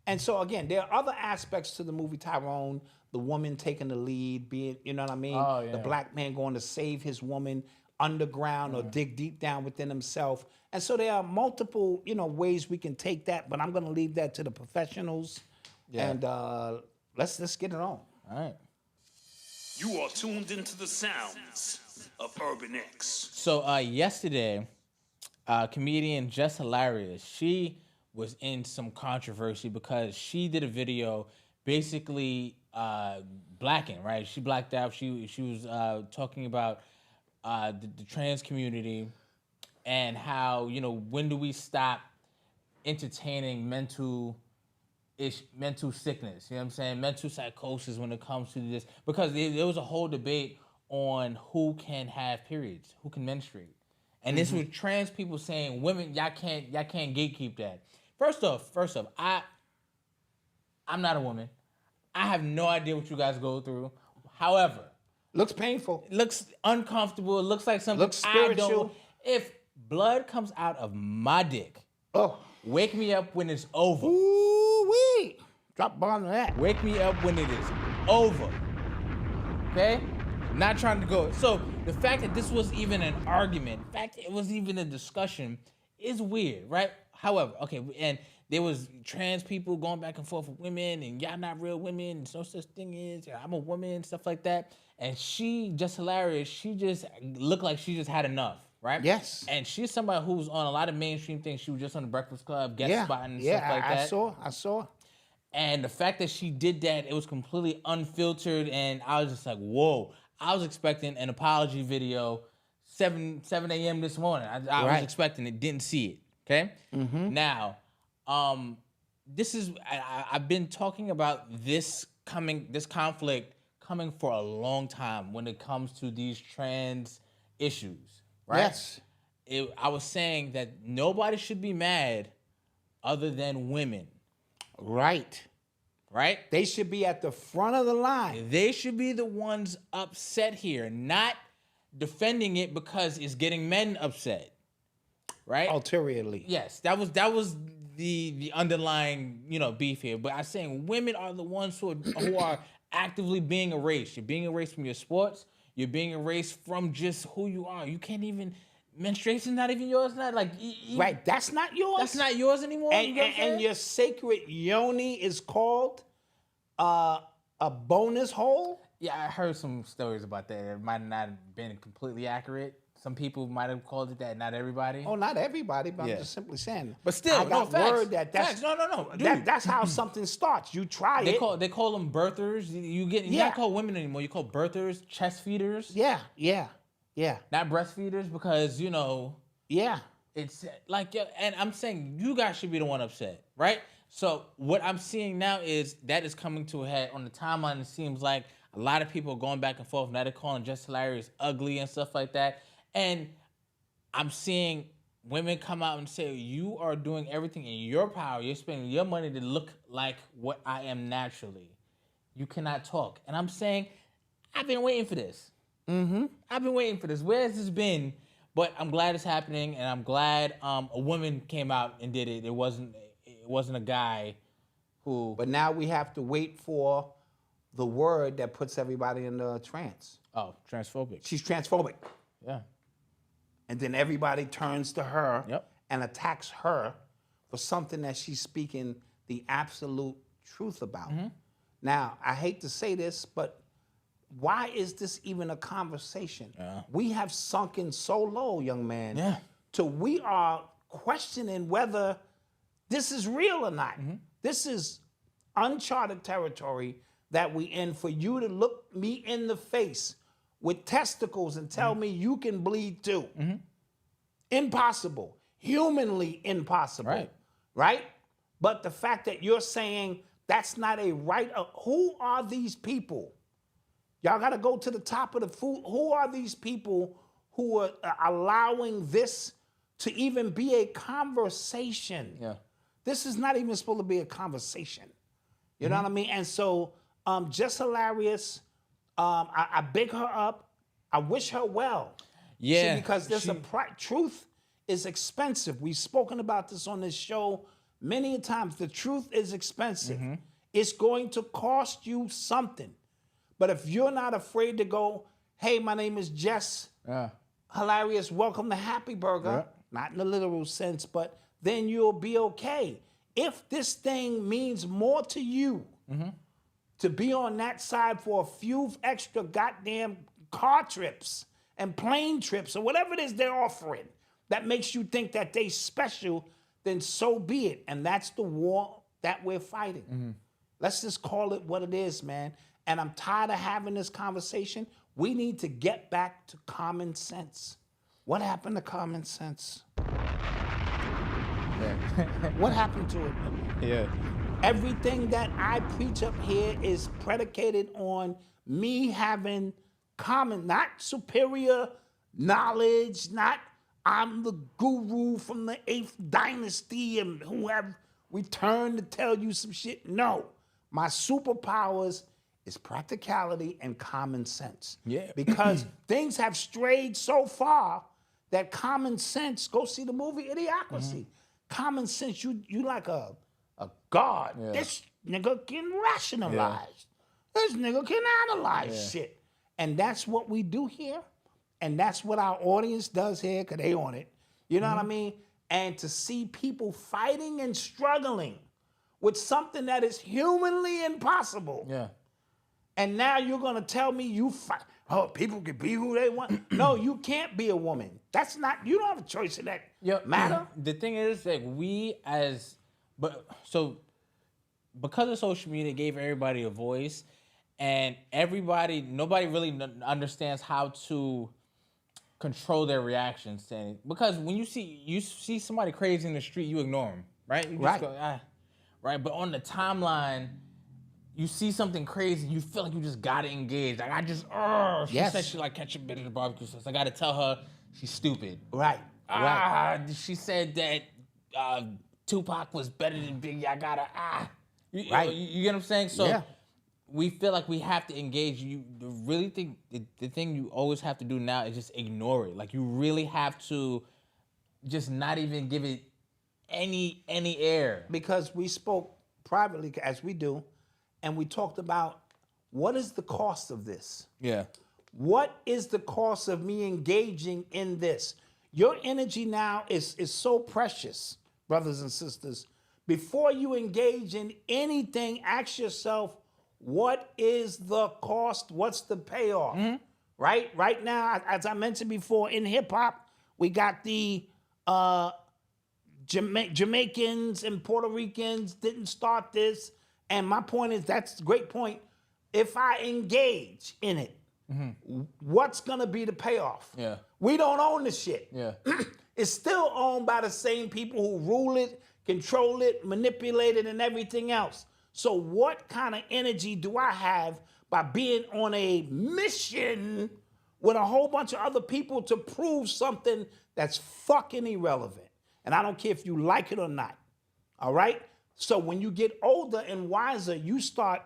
And so, again, there are other aspects to the movie, Tyrone. The woman taking the lead, being, you know what I mean? Oh, yeah. The black man going to save his woman underground or dig deep down within himself. And so there are multiple, ways we can take that, but I'm going to leave that to the professionals. Yeah. And let's get it on. All right. You are tuned into the sounds of Urban X. So yesterday, comedian Jess Hilarious, she was in some controversy because she did a video basically blacking, right? She blacked out. She was talking about the trans community and how, when do we stop entertaining mental sickness, you know what I'm saying? Mental psychosis when it comes to this. Because there was a whole debate on who can have periods, who can menstruate. And this was trans people saying, women, y'all can't gatekeep that. First off, I'm not a woman. I have no idea what you guys go through. However, looks painful. It looks uncomfortable. It looks like something looks spiritual. I don't. If blood comes out of my dick, wake me up when it's over. Ooh-wee. Drop bomb on that. Wake me up when it is over. Okay? Not trying to go. So the fact that this was even an argument, in fact, it was even a discussion, is weird, right? However, okay, and there was trans people going back and forth with women, and y'all not real women, and no such thing as I'm a woman, stuff like that. And she, just hilarious, she just looked like she just had enough, right? Yes. And she's somebody who's on a lot of mainstream things. She was just on the Breakfast Club, guest spotting and stuff like that. I saw. And the fact that she did that, it was completely unfiltered, and I was just like, whoa. I was expecting an apology video 7 a.m. this morning. I was expecting it, didn't see it, okay? Now, this is, I've been talking about this conflict coming for a long time when it comes to these trans issues, right? Yes. I was saying that nobody should be mad other than women. Right. They should be at the front of the line. They should be the ones upset here, not defending it because it's getting men upset. Right? Ulteriorly. Yes, that was the underlying, beef here. But I'm saying women are the ones who are actively being erased. You're being erased from your sports. You're being erased from just who you are. You can't even. Menstruation's not even yours. Not like right. That's not yours. That's not yours anymore. And your sacred yoni is called a bonus hole. Yeah, I heard some stories about that. It might not have been completely accurate. Some people might have called it that. Not everybody. Oh, not everybody, but Yeah. I'm just simply saying. But still, I got no, facts. word that's Facts. No. Dude. That's how something starts. You try They it. call them birthers. You Yeah. not call women anymore. You call birthers, chest feeders. Yeah. Not breastfeeders because Yeah. it's like, and I'm saying you guys should be the one upset, right? So what I'm seeing now is that is coming to a head on the timeline. It seems like a lot of people are going back and forth. Now they're calling Jess hilarious ugly and stuff like that. And I'm seeing women come out and say, you are doing everything in your power. You're spending your money to look like what I am naturally. You cannot talk. And I'm saying, I've been waiting for this. I've been waiting for this. Where has this been? But I'm glad it's happening, and I'm glad a woman came out and did it. It wasn't a guy who. But now we have to wait for the word that puts everybody in a trance. Oh, transphobic. She's transphobic. Yeah. And then everybody turns to her Yep. and attacks her for something that she's speaking the absolute truth about. Now, I hate to say this, but why is this even a conversation? Yeah. We have sunken so low, young man, Yeah. till we are questioning whether this is real or not. This is uncharted territory that we in for you to look me in the face with testicles and tell me you can bleed too. Impossible. Humanly impossible. Right? But the fact that you're saying that's not a right of, who are these people? Y'all got to go to the top of the food. Who are these people who are allowing this to even be a conversation? Yeah. This is not even supposed to be a conversation. You know what I mean? And so, just hilarious. I big her up. I wish her well. Yeah. See, because there's truth is expensive. We've spoken about this on this show many times. The truth is expensive. It's going to cost you something. But if you're not afraid to go, hey, my name is Jess. Hilarious. Welcome to Happy Burger. Not in the literal sense, but then you'll be okay. If this thing means more to you to be on that side for a few extra goddamn car trips and plane trips or whatever it is they're offering that makes you think that they special, then so be it. And that's the war that we're fighting. Let's just call it what it is, man. And I'm tired of having this conversation. We need to get back to common sense. What happened to common sense? What happened to it? Yeah. Everything that I preach up here is predicated on me having common, not superior knowledge, not I'm the guru from the 8th dynasty and whoever returned to tell you some shit. No, my superpowers is practicality and common sense. Yeah. Because things have strayed so far that common sense, go see the movie Idiocracy. Common sense, you like a god. Yeah. This nigga can rationalize. This nigga can analyze shit. And that's what we do here. And that's what our audience does here, because they on it. You know what I mean? And to see people fighting and struggling with something that is humanly impossible. Yeah. And now you're going to tell me you fight. Oh, people can be who they want. No, you can't be a woman. That's not, you don't have a choice in that matter. The thing is, like, because of social media, it gave everybody a voice, and nobody really understands how to control their reactions to anything. Because when you see somebody crazy in the street, you ignore them, right? You just go, right? But on the timeline, you see something crazy, you feel like you just gotta engage. Like she said she like ketchup bit at the barbecue sauce. I gotta tell her she's stupid. Right. She said that Tupac was better than Biggie. I gotta you get what I'm saying? So we feel like we have to engage. You really think the thing you always have to do now is just ignore it. Like you really have to just not even give it any air. Because we spoke privately, as we do, and we talked about what is the cost of this? Yeah. What is the cost of me engaging in this? Your energy now is so precious, brothers and sisters. Before you engage in anything, ask yourself, what is the cost? What's the payoff? right? Right now, as I mentioned before, in hip hop, we got the Jamaicans and Puerto Ricans didn't start this. And my point is, that's a great point. If I engage in it, what's gonna be the payoff? Yeah. We don't own the shit. Yeah. It's still owned by the same people who rule it, control it, manipulate it, and everything else. So what kind of energy do I have by being on a mission with a whole bunch of other people to prove something that's fucking irrelevant? And I don't care if you like it or not. All right? So when you get older and wiser, you start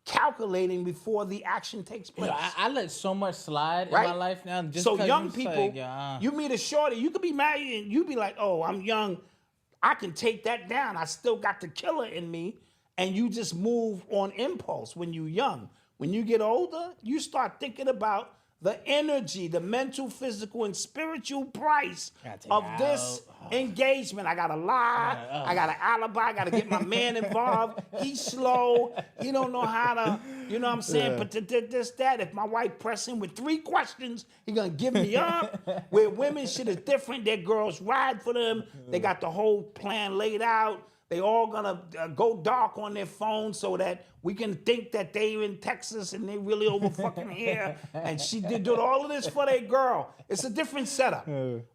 calculating before the action takes place. I let so much slide in Right? my life now. Just So 'cause young you people, say, you meet a shorty, you could be married and you be like, oh, I'm young, I can take that down. I still got the killer in me. And you just move on impulse when you're young. When you get older, you start thinking about the energy, the mental, physical, and spiritual price of this engagement. I gotta lie, I got an alibi, I gotta get my man involved. He's slow, he don't know how to, you know what I'm saying? But this, that, if my wife press him with 3 questions, he gonna give me up. Where women shit is different, their girls ride for them, they got the whole plan laid out. They all gonna go dark on their phone so that we can think that they're in Texas and they really over fucking here. And she did all of this for their girl. It's a different setup,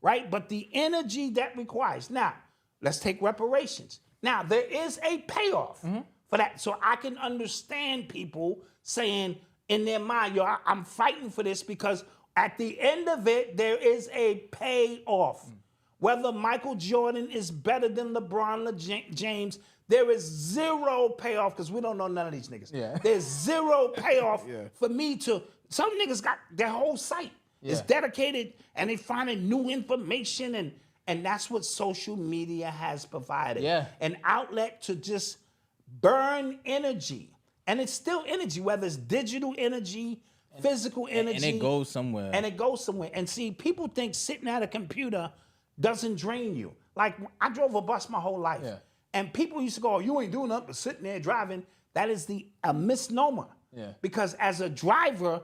right? But the energy that requires. Now, let's take reparations. Now, there is a payoff for that. So I can understand people saying in their mind, yo, I'm fighting for this because at the end of it, there is a payoff. Whether Michael Jordan is better than LeBron James, there is zero payoff because we don't know none of these niggas. Yeah. There's zero payoff for me to. Some niggas got their whole site is dedicated and they finding new information and that's what social media has provided. Yeah. An outlet to just burn energy. And it's still energy, whether it's digital energy, physical energy. And it goes somewhere. And see, people think sitting at a computer doesn't drain you. Like, I drove a bus my whole life. And people used to go, oh, you ain't doing nothing but sitting there driving. That is a misnomer. Because as a driver,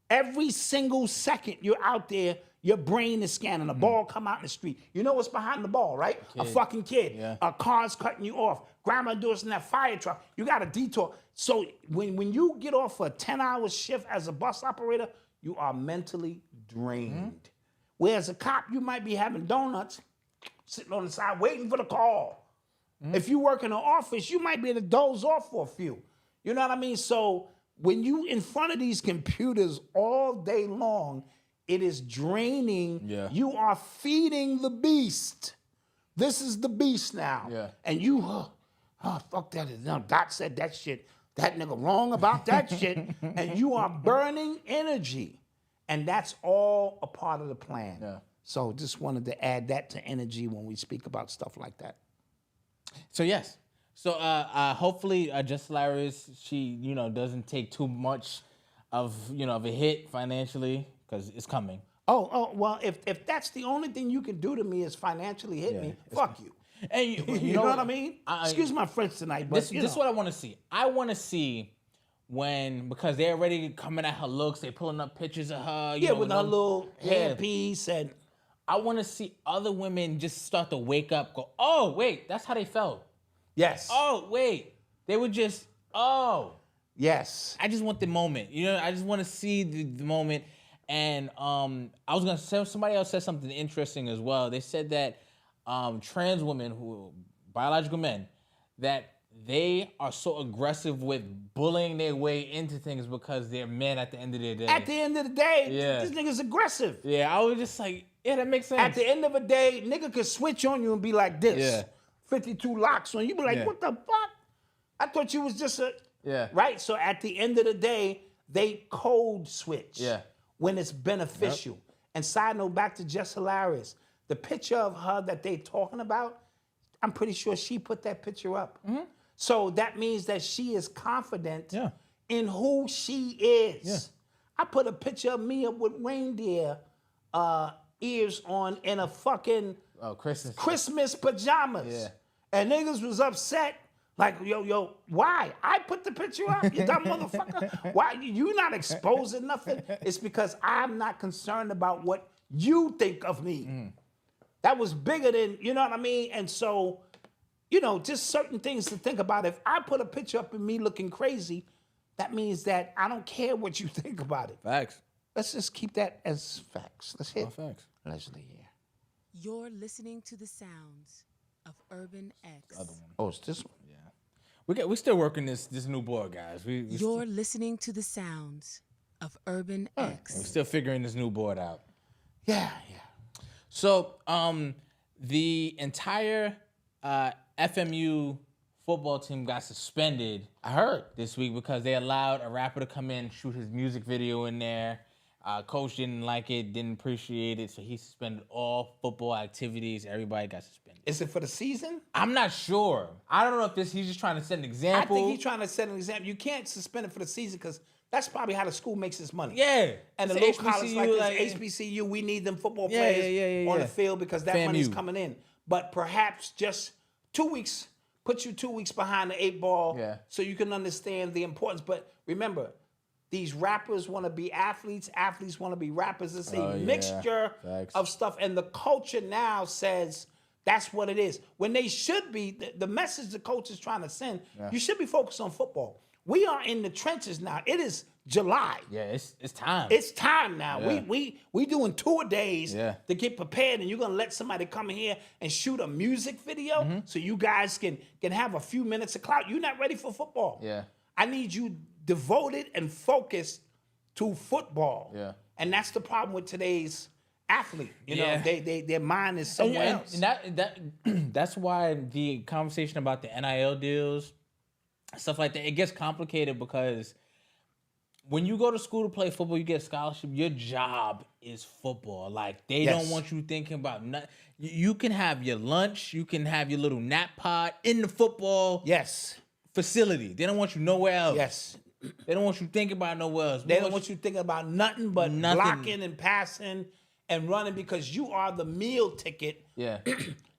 every single second you're out there, your brain is scanning. A ball come out in the street. You know what's behind the ball, right? A fucking kid. A car's cutting you off. Grandma doing in that fire truck. You got a detour. So when you get off a 10-hour shift as a bus operator, you are mentally drained. Whereas a cop, you might be having donuts, sitting on the side waiting for the call. If you work in an office, you might be able to doze off for a few. You know what I mean? So when you in front of these computers all day long, it is draining. You are feeding the beast. This is the beast now. And you, fuck that. No, Dot said that shit. That nigga wrong about that shit. And you are burning energy. And that's all a part of the plan. So just wanted to add that to energy when we speak about stuff like that. So yes. So hopefully Jess Hilarious, she doesn't take too much of of a hit financially because it's coming. Oh well, if that's the only thing you can do to me is financially hit me, fuck you. And you know what I mean? Excuse my French tonight, but this is what I want to see. I want to see because they're already coming at her looks, they're pulling up pictures of her. With her little hairpiece and. I want to see other women just start to wake up, go, oh, wait, that's how they felt. Yes. Oh, wait. They were just, oh. Yes. I just want the moment. I just want to see the moment. And I was going to say, somebody else said something interesting as well. They said that trans women, biological men, that they are so aggressive with bullying their way into things because they're men at the end of the day. At the end of the day, this nigga's aggressive. Yeah, I was just like, yeah, that makes sense. At the end of the day, nigga could switch on you and be like this. Yeah. 52 locks on you. Be like, what the fuck? I thought you was just a... Yeah. Right? So at the end of the day, they code switch when it's beneficial. Yep. And side note, back to Jess Hilarious, the picture of her that they talking about, I'm pretty sure she put that picture up. So that means that she is confident in who she is. I put a picture of me up with reindeer ears on in a fucking Christmas pajamas. And niggas was upset Like, yo, why? I put the picture up, you dumb motherfucker. Why? You not exposing nothing. It's because I'm not concerned about what you think of me. That was bigger than, you know what I mean? And so, just certain things to think about. If I put a picture up of me looking crazy, that means that I don't care what you think about it. Facts. Let's just keep that as facts. Let's hit facts. Leslie here. You're listening to the sounds of Urban X. Other one. Oh, it's this one? Yeah. We still working this new board, guys. You're listening to the sounds of Urban X. We're still figuring this new board out. Yeah. So, the entire FMU football team got suspended. I heard this week because they allowed a rapper to come in and shoot his music video in there. Coach didn't like it, didn't appreciate it, so he suspended all football activities. Everybody got suspended. Is it for the season? I'm not sure. I don't know if he's just trying to set an example. I think he's trying to set an example. You can't suspend it for the season because that's probably how the school makes its money. Yeah. And the It's little college like this, like- HBCU, we need them football Yeah, players on yeah. the field because that FAMU. money's coming in. But perhaps just 2 weeks, put you 2 weeks behind the 8 ball so you can understand the importance. But remember, these rappers want to be athletes want to be rappers. It's a mixture of stuff. And the culture now says that's what it is. When they should be, the message the coach is trying to send, you should be focused on football. We are in the trenches now. It is July. Yeah, it's time. It's time now. Yeah. We doing 2 days Yeah. to get prepared, and you're gonna let somebody come in here and shoot a music video so you guys can have a few minutes of clout. You're not ready for football. Yeah. I need you devoted and focused to football. Yeah. And that's the problem with today's athlete. You know, Yeah. their mind is somewhere else. And that's why the conversation about the NIL deals, stuff like that, it gets complicated because when you go to school to play football, you get a scholarship. Your job is football. Like they don't want you thinking about nothing. You can have your lunch, you can have your little nap pod in the football facility. They don't want you nowhere else. Yes. They don't want you thinking about nowhere else. They don't want you thinking about nothing but blocking and passing and running because you are the meal ticket. Yeah.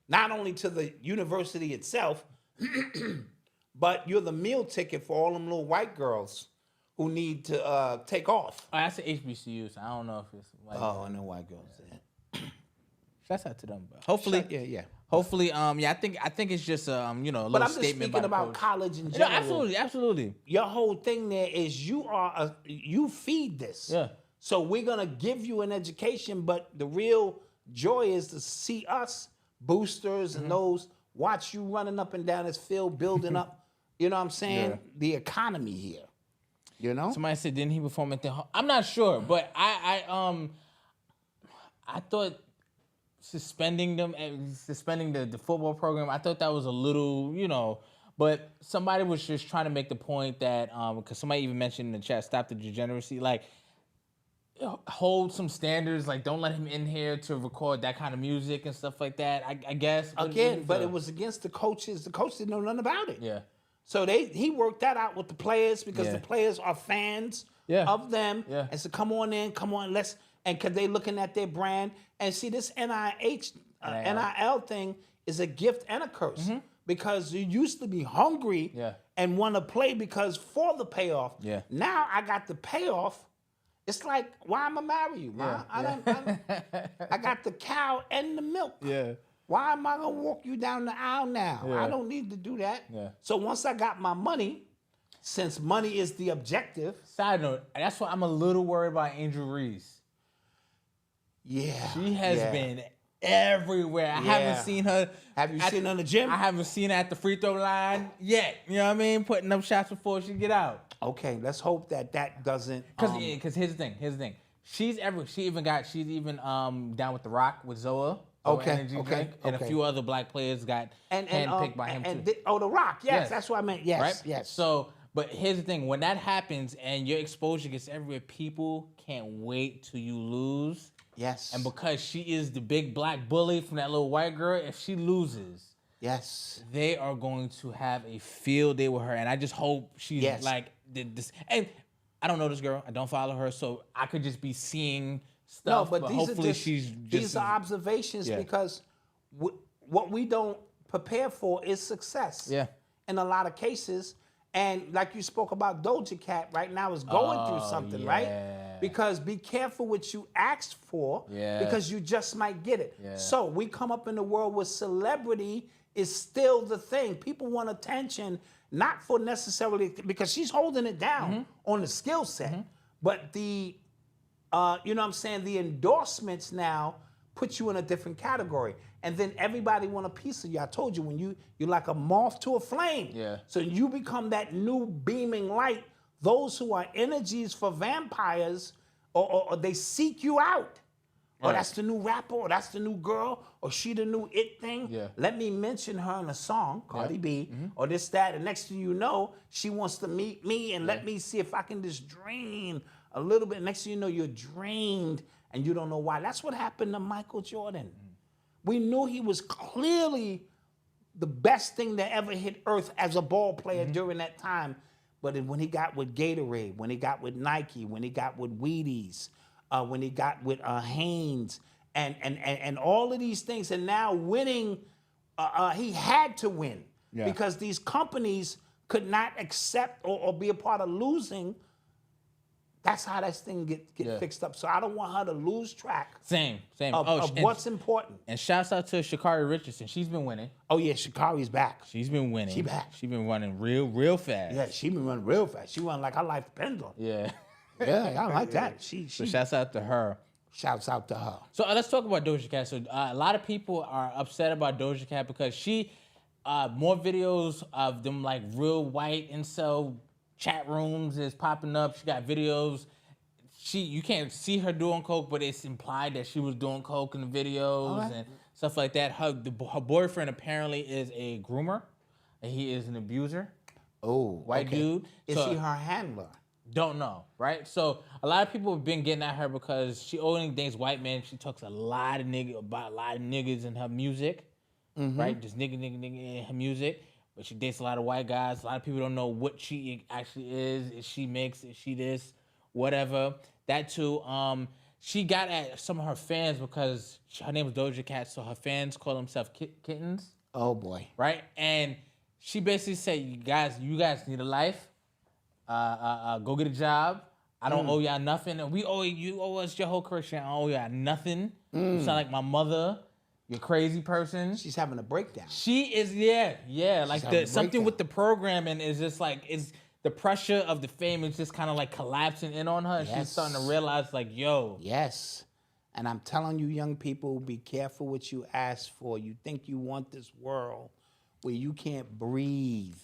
Not only to the university itself, but you're the meal ticket for all them little white girls who need to take off. Oh, that's the HBCU, so I don't know if it's like. Oh, I know white girls there. Shouts out to them, but hopefully, hopefully, I think it's just a little But I'm just statement speaking about coach. college in No, general. absolutely. Your whole thing there is you feed this. Yeah. So we're gonna give you an education, but the real joy is to see us boosters and those watch you running up and down this field, building up. You know what I'm saying? Yeah. The economy here. You know. Somebody said, didn't he perform at the? I'm not sure, but I thought suspending the football program. I thought that was a little, But somebody was just trying to make the point that because somebody even mentioned in the chat, stop the degeneracy. Like, hold some standards. Like, don't let him in here to record that kind of music and stuff like that. I guess But it was against the coaches. The coach didn't know nothing about it. Yeah. So he worked that out with the players because the players are fans of them. Yeah. And so come on, let's. And because they looking at their brand and see this NIL thing is a gift and a curse because you used to be hungry and want to play because for the payoff. Yeah. Now I got the payoff. It's like, why am I marry you, man? I got the cow and the milk. Yeah. Why am I gonna walk you down the aisle now? Yeah. I don't need to do that. Yeah. So once I got my money, since money is the objective. Side note, that's why I'm a little worried about Angel Reese. Yeah. She has been everywhere. I haven't seen her. Have you seen her in the gym? I haven't seen her at the free throw line yet. You know what I mean? Putting up shots before she get out. Okay, let's hope that doesn't. Because here's the thing. She's even down with The Rock with Zoa. Energy drink, and a few other black players got handpicked by him too. The Rock, yes, that's what I meant. Yes, right? yes. So, but here's the thing: when that happens and your exposure gets everywhere, people can't wait till you lose. Yes. And because she is the big black bully from that little white girl, if she loses, they are going to have a field day with her. And I just hope she's like this. And I don't know this girl. I don't follow her, so I could just be seeing stuff. No, but hopefully these are observations because what we don't prepare for is success. Yeah. in a lot of cases. And like you spoke about Doja Cat right now is going through something, right? Because be careful what you asked for because you just might get it. So we come up in a world where celebrity is still the thing. People want attention, not for necessarily, because she's holding it down on the skill set, but the, you know what I'm saying, the endorsements now put you in a different category. And then everybody want a piece of you. I told you, when you're like a moth to a flame. Yeah. So you become that new beaming light. Those who are energies for vampires, or they seek you out. Or that's the new rapper, or that's the new girl, or she the new it thing. Yeah. Let me mention her in a song, Cardi B, or this, that, and next thing you know, she wants to meet me and let me see if I can just drain a little bit. Next thing you know, you're drained and you don't know why. That's what happened to Michael Jordan. We knew he was clearly the best thing that ever hit Earth as a ball player during that time. But when he got with Gatorade, when he got with Nike, when he got with Wheaties, when he got with Hanes, and all of these things, and now winning, he had to win because these companies could not accept or be a part of losing. That's how that thing get fixed up. So I don't want her to lose track. Same. Of what's important. And shouts out to Sha'Carri Richardson. She's been winning. Oh yeah, Sha'Carri's back. She's been winning. She back. She's been running real fast. Yeah, she been running real fast. She run like her life depends on it. Yeah. Yeah, I like that. So shouts out to her. Shouts out to her. So let's talk about Doja Cat. So a lot of people are upset about Doja Cat because she, more videos of them like real white incel chat rooms is popping up. She got videos. You can't see her doing coke, but it's implied that she was doing coke in the videos and stuff like that. Her boyfriend apparently is a groomer, and he is an abuser. Oh, white dude. Is he her handler? Don't know, right? So a lot of people have been getting at her because she only dates white men. She talks about a lot of niggas in her music, right? Just nigga in her music. But she dates a lot of white guys. A lot of people don't know what she actually is. Is she mixed? Is she this? Whatever. That too. She got at some of her fans because her name is Doja Cat, so her fans call themselves kittens. Oh boy. Right? And she basically said, you guys need a life. Go get a job. I don't owe y'all nothing. And you owe us your whole career. I don't owe y'all nothing. You sound like my mother. You're a crazy person. She's having a breakdown. She is, like something with the programming is just like, is the pressure of the fame is just kind of like collapsing in on her. And she's starting to realize like, yo. Yes. And I'm telling you, young people, be careful what you ask for. You think you want this world where you can't breathe.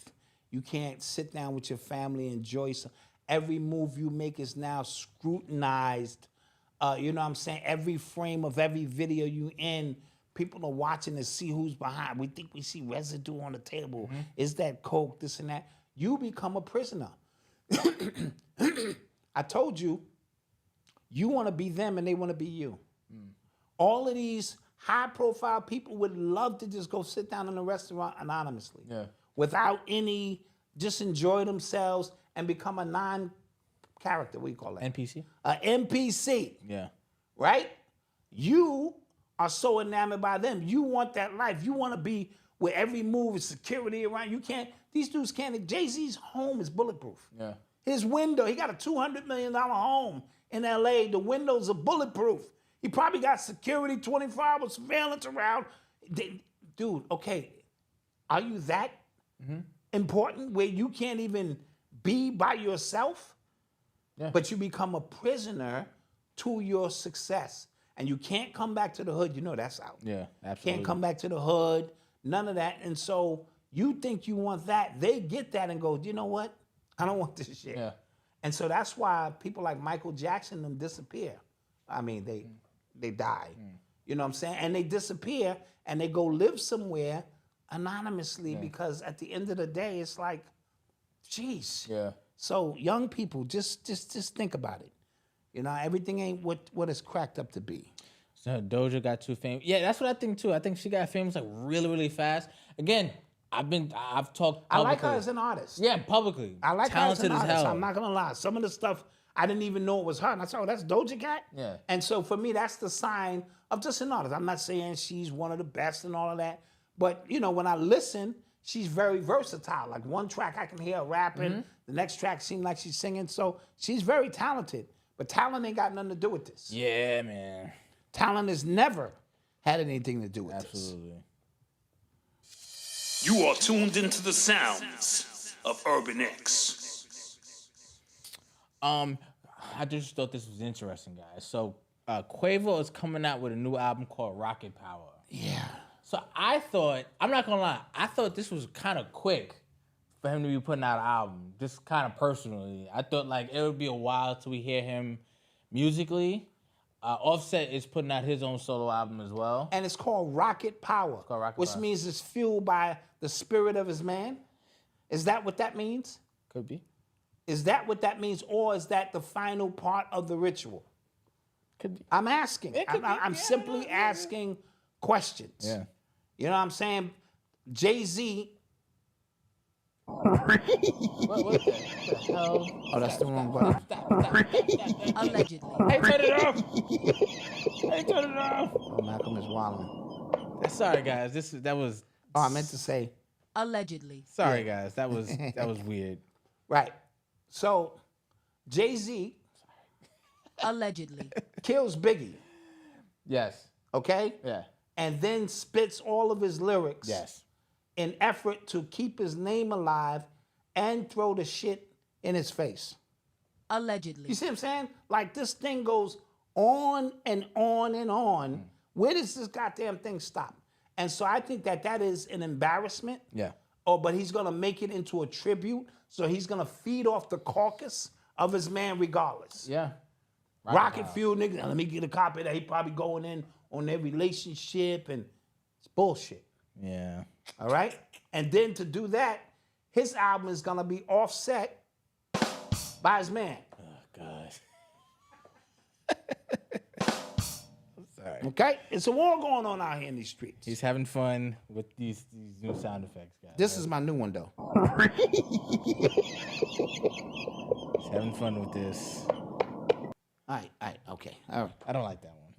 You can't sit down with your family and enjoy some. Every move you make is now scrutinized. You know what I'm saying? Every frame of every video you in, people are watching to see who's behind. We think we see residue on the table. Is that coke, this and that? You become a prisoner. I told you, you want to be them and they want to be you. All of these high-profile people would love to just go sit down in a restaurant anonymously. Without any, just enjoy themselves and become a non-character. What do you call that? NPC? NPC. Yeah. Right? You are so enamored by them. You want that life. You want to be where every move is security around. You can't, these dudes can't, Jay-Z's home is bulletproof. Yeah. His window, he got a $200 million home in LA. The windows are bulletproof. He probably got security, 24 hours surveillance around. Dude, okay, are you that important where you can't even be by yourself? Yeah. But you become a prisoner to your success. And you can't come back to the hood. You know that's out. Yeah, absolutely. Can't come back to the hood, none of that. And so you think you want that. They get that and go, you know what? I don't want this shit. Yeah. And so that's why people like Michael Jackson them disappear. I mean, they die. You know what I'm saying? And they disappear and they go live somewhere anonymously because at the end of the day, it's like, geez. Yeah. So young people, just think about it. You know, everything ain't what it's cracked up to be. So Doja got too famous. Yeah, that's what I think too. I think she got famous like really, really fast. Again, I've talked publicly. I like her as an artist. Yeah, publicly. I like Talented her as an artist. hell. I'm not gonna lie. Some of the stuff I didn't even know it was her. And I said, oh, that's Doja Cat? Yeah. And so for me, that's the sign of just an artist. I'm not saying she's one of the best and all of that. But, you know, when I listen, she's very versatile. Like one track I can hear her rapping, the next track seems like she's singing. So she's very talented. But talent ain't got nothing to do with this. Yeah, man. Talent has never had anything to do with Absolutely. You are tuned into the sounds of Urban X. I just thought this was interesting, guys. So Quavo is coming out with a new album called Rocket Power. Yeah. So I thought, I'm not gonna lie, I thought this was kind of quick for him to be putting out an album, just kind of personally. I thought like it would be a while till we hear him musically. Offset is putting out his own solo album as well. And it's called Rocket Power, which means it's fueled by the spirit of his man. Is that what that means? Could be. Is that what that means, or is that the final part of the ritual? Could be. I'm asking. I'm simply asking questions. Yeah. You know what I'm saying? Jay-Z. What the hell? Oh, that's the wrong button. Allegedly. Hey, turn it off. Hey, turn it off. Oh, Malcolm is wilding. Sorry, guys. That was. Oh, I meant to say. Allegedly. Sorry, guys. That was weird. Right. So, Jay-Z Allegedly. kills Biggie, Yes. okay? Yeah. And then spits all of his lyrics Yes. in effort to keep his name alive and throw the shit in his face. Allegedly. You see what I'm saying? Like this thing goes on and on and on. Where does this goddamn thing stop? And so I think that is an embarrassment. Yeah. Oh, but he's gonna make it into a tribute. So he's gonna feed off the carcass of his man regardless. Yeah. Rocket fuel, nigga. Let me get a copy of that. He probably going in on their relationship and it's bullshit. Yeah. All right? And then to do that, his album is gonna be offset by his man. Oh, God. I'm sorry. Okay? It's a war going on out here in these streets. He's having fun with these new sound effects, guys. This is my new one, though. He's having fun with this. All right, okay. All right. I don't like that one.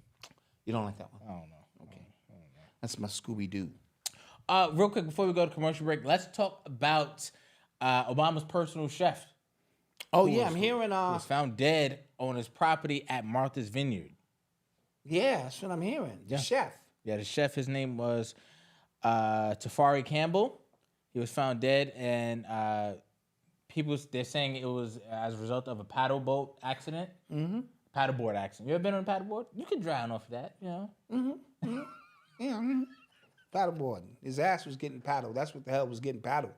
You don't like that one? I don't know. Okay. That's my Scooby-Doo. Real quick, before we go to commercial break, let's talk about Obama's personal chef. Oh, yeah, I'm hearing... Who was found dead on his property at Martha's Vineyard. Yeah, that's what I'm hearing. The chef. Yeah, the chef, his name was Tafari Campbell. He was found dead, and they're saying it was as a result of a paddle boat accident. Mm-hmm. Paddleboard accident. You ever been on a paddleboard? You could drown off of that, you know? Mm-hmm. Yeah, paddleboard. His ass was getting paddled. That's what the hell was getting paddled.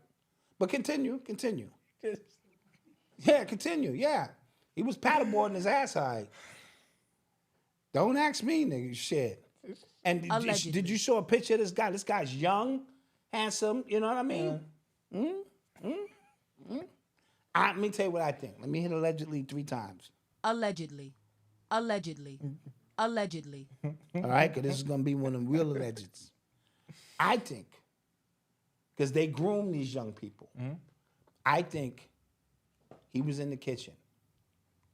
But continue. Yeah, continue, yeah. He was paddleboarding his ass high. Don't ask me, nigga, shit. And did you show a picture of this guy? This guy's young, handsome, you know what I mean? Let me tell you what I think. Let me hit allegedly 3 times. Allegedly. Allegedly. Allegedly. All right, because this is going to be one of them real allegeds. I think, because they groom these young people, I think he was in the kitchen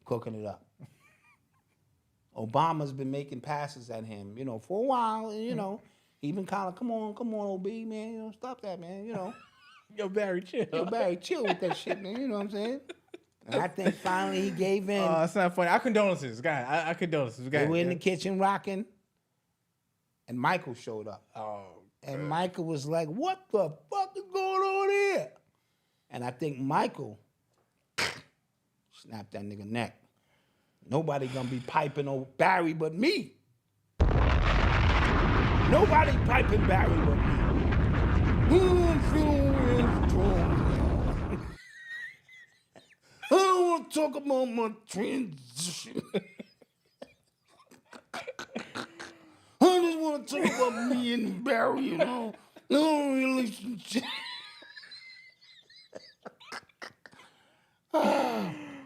cooking it up. Obama's been making passes at him, for a while, and, he been kind of, come on, OB, man, stop that, man, Yo, Barry, chill. Yo, Barry, chill with that shit, man, you know what I'm saying? And I think finally he gave in. Oh, it's not funny. Our condolences, guys. Our condolences. They were in the kitchen rocking, and Michael showed up. Oh, and Michael was like, what the fuck is going on here? And I think Michael snapped that nigga neck. Nobody gonna be piping on Barry but me. Nobody piping Barry but me. I don't want to talk about my transition. I just want to talk about me and Barry, No relationship.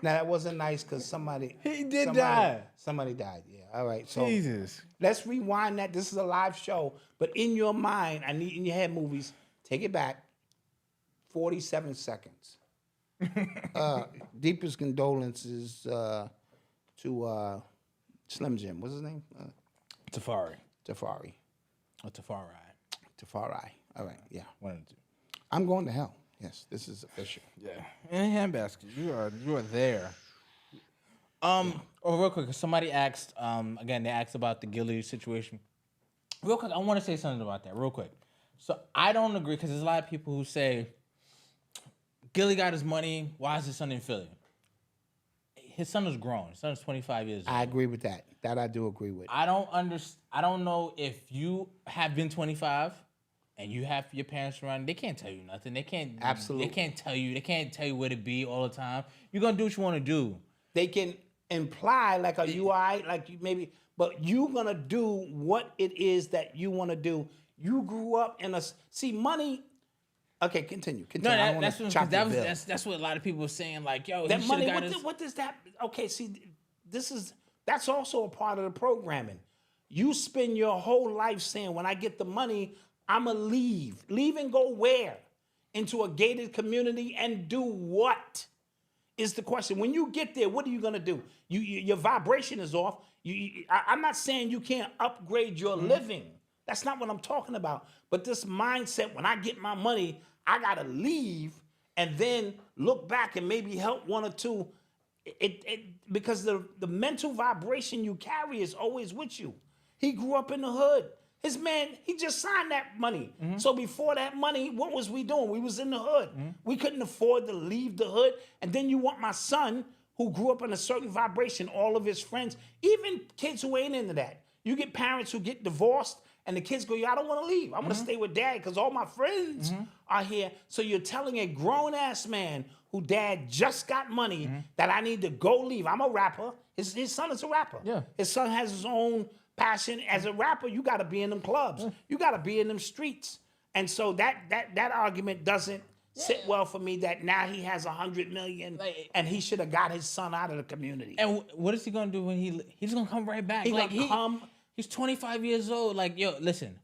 Now that wasn't nice because somebody die. Somebody died. Yeah. All right. So Jesus. let's rewind that. This is a live show, but in your mind, I need in your head movies. Take it back. 47 seconds. Deepest condolences to Slim Jim. What's his name? Tafari. Tafari. Or Tafari. Tafari. All right. Yeah. One of the two. I'm going to hell. Yes, this is official. Yeah. In a handbasket. You are there. Real quick, somebody asked, again, they asked about the Gilly situation. Real quick, I want to say something about that, real quick. So I don't agree, because there's a lot of people who say, Gilly got his money, why is his son in Philly? His son is grown. His son is 25 years old. I agree with that. That I do agree with. I don't know if you have been 25 and you have your parents around, they can't tell you nothing. They can't Absolutely. They can't tell you where to be all the time. You're gonna do what you want to do. They can imply like a UI, like you maybe, but you're gonna do what it is that you want to do. You grew up in money. Okay, continue. No, I don't that's wanna what, chop your bill. that's what a lot of people are saying. Like, yo, That he money. got his... What does that? Okay, see, that's also a part of the programming. You spend your whole life saying, when I get the money, I'ma leave. Leave and go where? Into a gated community and do what? Is the question. When you get there, what are you gonna do? Your vibration is off. I'm not saying you can't upgrade your living. That's not what I'm talking about. But this mindset, when I get my money, I gotta leave and then look back and maybe help one or two. Because the mental vibration you carry is always with you. He grew up in the hood. His man, he just signed that money. So before that money, what was we doing? We was in the hood. We couldn't afford to leave the hood. And then you want my son, who grew up in a certain vibration, all of his friends, even kids who ain't into that. You get parents who get divorced and the kids go, I don't want to leave. I'm going to stay with dad because all my friends are here. So you're telling a grown-ass man who dad just got money that I need to go leave. I'm a rapper. His son is a rapper. Yeah. His son has his own passion. As a rapper, you got to be in them clubs. You got to be in them streets. And so that argument doesn't sit well for me, that now he has $100 million and he should have got his son out of the community. And what is he gonna do when he's gonna come right back? He's 25 years old. Like, yo, listen,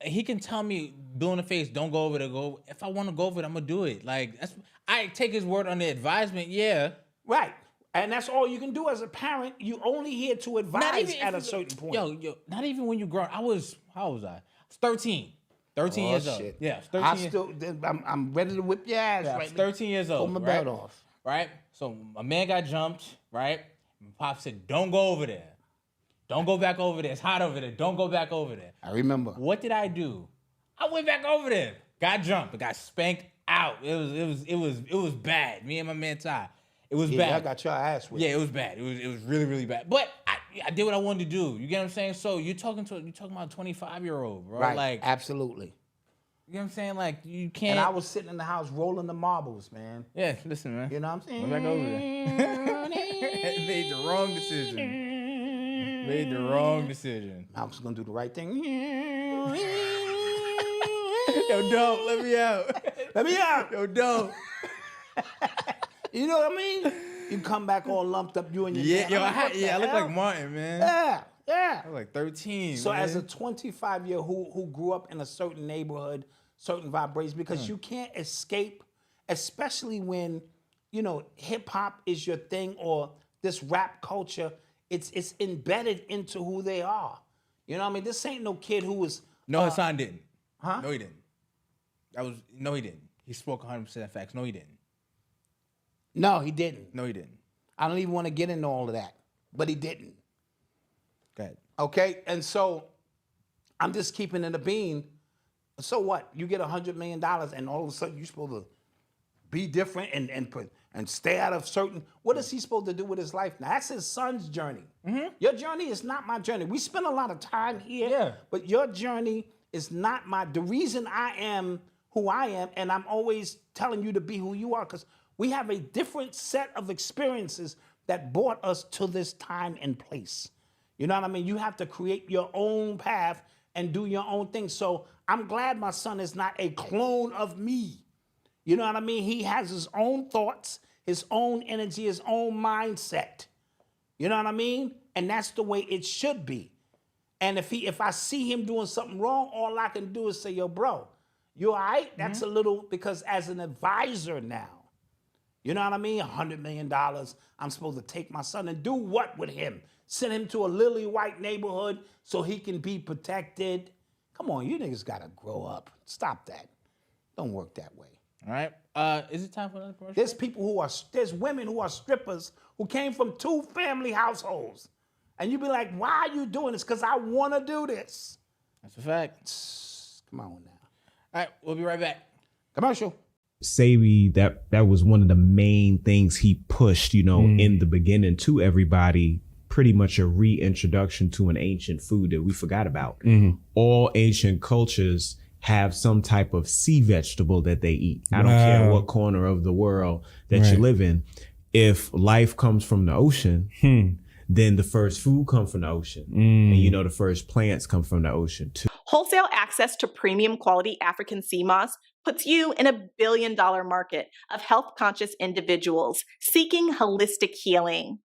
he can tell me, blue in the face, don't go over there. Go. If I want to go over it, I'm gonna do it. Like, I take his word on the advisement. Yeah, right. And that's all you can do as a parent. You only here to advise at a certain point. Yo, not even when you grow. How old was I? I was 13. 13 years old. Shit. Yeah, 13 I'm ready to whip your ass right now. 13 years old. Pull my belt off. Right? So my man got jumped, right? My pop said, don't go over there. Don't go back over there. It's hot over there. Don't go back over there. I remember. What did I do? I went back over there. Got jumped. Got spanked out. It was bad. Me and my man Ty. It was bad. I got your ass with. Yeah, it was bad. It was really, really bad. But I did what I wanted to do. You get what I'm saying? So you're talking about a 25-year-old, bro. Right. Like, absolutely. You know what I'm saying? Like, you can't. And I was sitting in the house rolling the marbles, man. Yeah, listen, man. You know what I'm saying? Went back over there. Made the wrong decision. Made the wrong decision. I was gonna do the right thing. Yo, don't let me out. Let me out. Yo, don't. You know what I mean? You come back all lumped up, you and your man. I look like Martin, man. Yeah. I was like 13. So man. as a 25-year who grew up in a certain neighborhood, certain vibrations, because you can't escape, especially when, hip hop is your thing or this rap culture, it's embedded into who they are. You know what I mean? This ain't no kid who was. No, Hassan didn't. Huh? No, he didn't. No, he didn't. He spoke 100% facts. No, he didn't. No, he didn't. No, he didn't. I don't even want to get into all of that, but he didn't. Go ahead. Okay, and so I'm just keeping it a bean. So what? You get $100 million, and all of a sudden you're supposed to be different and stay out of certain. What is he supposed to do with his life now? That's his son's journey. Mm-hmm. Your journey is not my journey. We spend a lot of time here, but your journey is not the reason I am who I am, and I'm always telling you to be who you are, because we have a different set of experiences that brought us to this time and place. You know what I mean? You have to create your own path and do your own thing. So I'm glad my son is not a clone of me. You know what I mean? He has his own thoughts, his own energy, his own mindset. You know what I mean? And that's the way it should be. And if I see him doing something wrong, all I can do is say, yo, bro, you all right? That's a little, because as an advisor now, you know what I mean? $100 million, I'm supposed to take my son and do what with him? Send him to a lily white neighborhood so he can be protected. Come on, you niggas gotta grow up. Stop that. Don't work that way. All right. Is it time for another commercial? There's women who are strippers who came from 2-family households. And you be like, why are you doing this? Because I want to do this. That's a fact. Come on now. All right, we'll be right back. Commercial. Savvy, that was one of the main things he pushed, in the beginning to everybody, pretty much a reintroduction to an ancient food that we forgot about. All ancient cultures have some type of sea vegetable that they eat. I don't care what corner of the world that you live in. If life comes from the ocean, then the first food comes from the ocean. And the first plants come from the ocean too. Wholesale access to premium quality African sea moss puts you in a billion-dollar market of health-conscious individuals seeking holistic healing.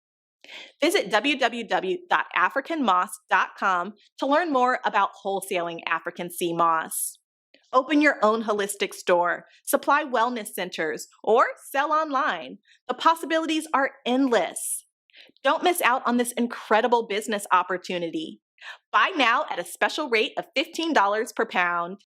Visit www.africanmoss.com to learn more about wholesaling African sea moss. Open your own holistic store, supply wellness centers, or sell online. The possibilities are endless. Don't miss out on this incredible business opportunity. Buy now at a special rate of $15 per pound.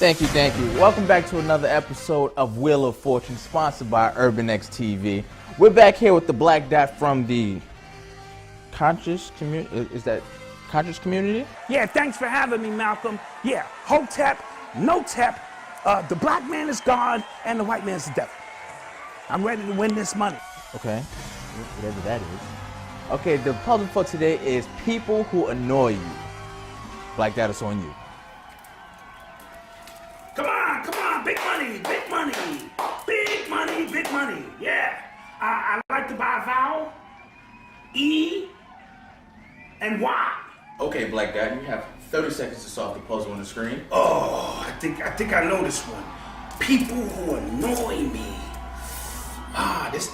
Thank you. Welcome back to another episode of Wheel of Fortune, sponsored by Urban X TV. We're back here with the Black Dot from the conscious community. Is that conscious community? Yeah, thanks for having me, Malcolm. Yeah, Hotep, no tep, the black man is God and the white man's the devil. I'm ready to win this money. Okay, whatever that is. Okay, the puzzle for today is people who annoy you. Black Dot is on you. Come on, big money, big money, big money, big money. Yeah, I like to buy a vowel, E and Y. Okay, Black Dot, you have 30 seconds to solve the puzzle on the screen. Oh, I think I know this one. People who annoy me. This